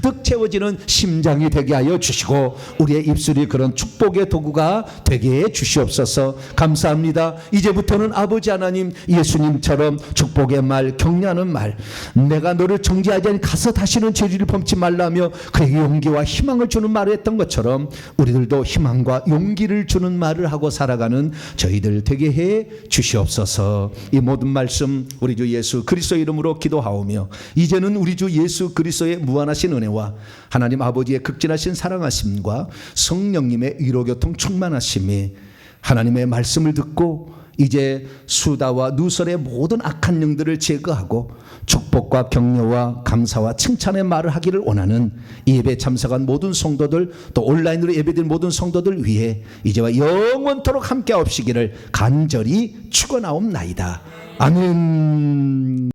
가득 채워지는 심장이 되게 하여 주시고 우리의 입술이 그런 축복의 도구가 되게 해 주시옵소서. 감사합니다. 이제부터는 아버지 하나님 예수님처럼 축복의 말 격려하는 말 내가 너를 정죄하지 않니 가서 다시는 죄를 범치 말라며 그에게 용기와 희망을 주는 말을 했던 것처럼 우리들도 희망과 용기를 주는 말을 하고 살아가는 저희들 되게 해 주시옵소서. 이 모든 말씀 우리 주 예수 그리스도의 이름으로 기도하오며 이제는 우리 주 예수 그리스도의 무한하신 은혜와 하나님 아버지의 극진하신 사랑하심과 성령님의 위로교통 충만하심이 하나님의 말씀을 듣고 이제 수다와 누설의 모든 악한 영들을 제거하고 축복과 격려와 감사와 칭찬의 말을 하기를 원하는 이 예배에 참석한 모든 성도들 또 온라인으로 예배드린 모든 성도들 위해 이제와 영원토록 함께 하옵시기를 간절히 축원하옵나이다. 아멘.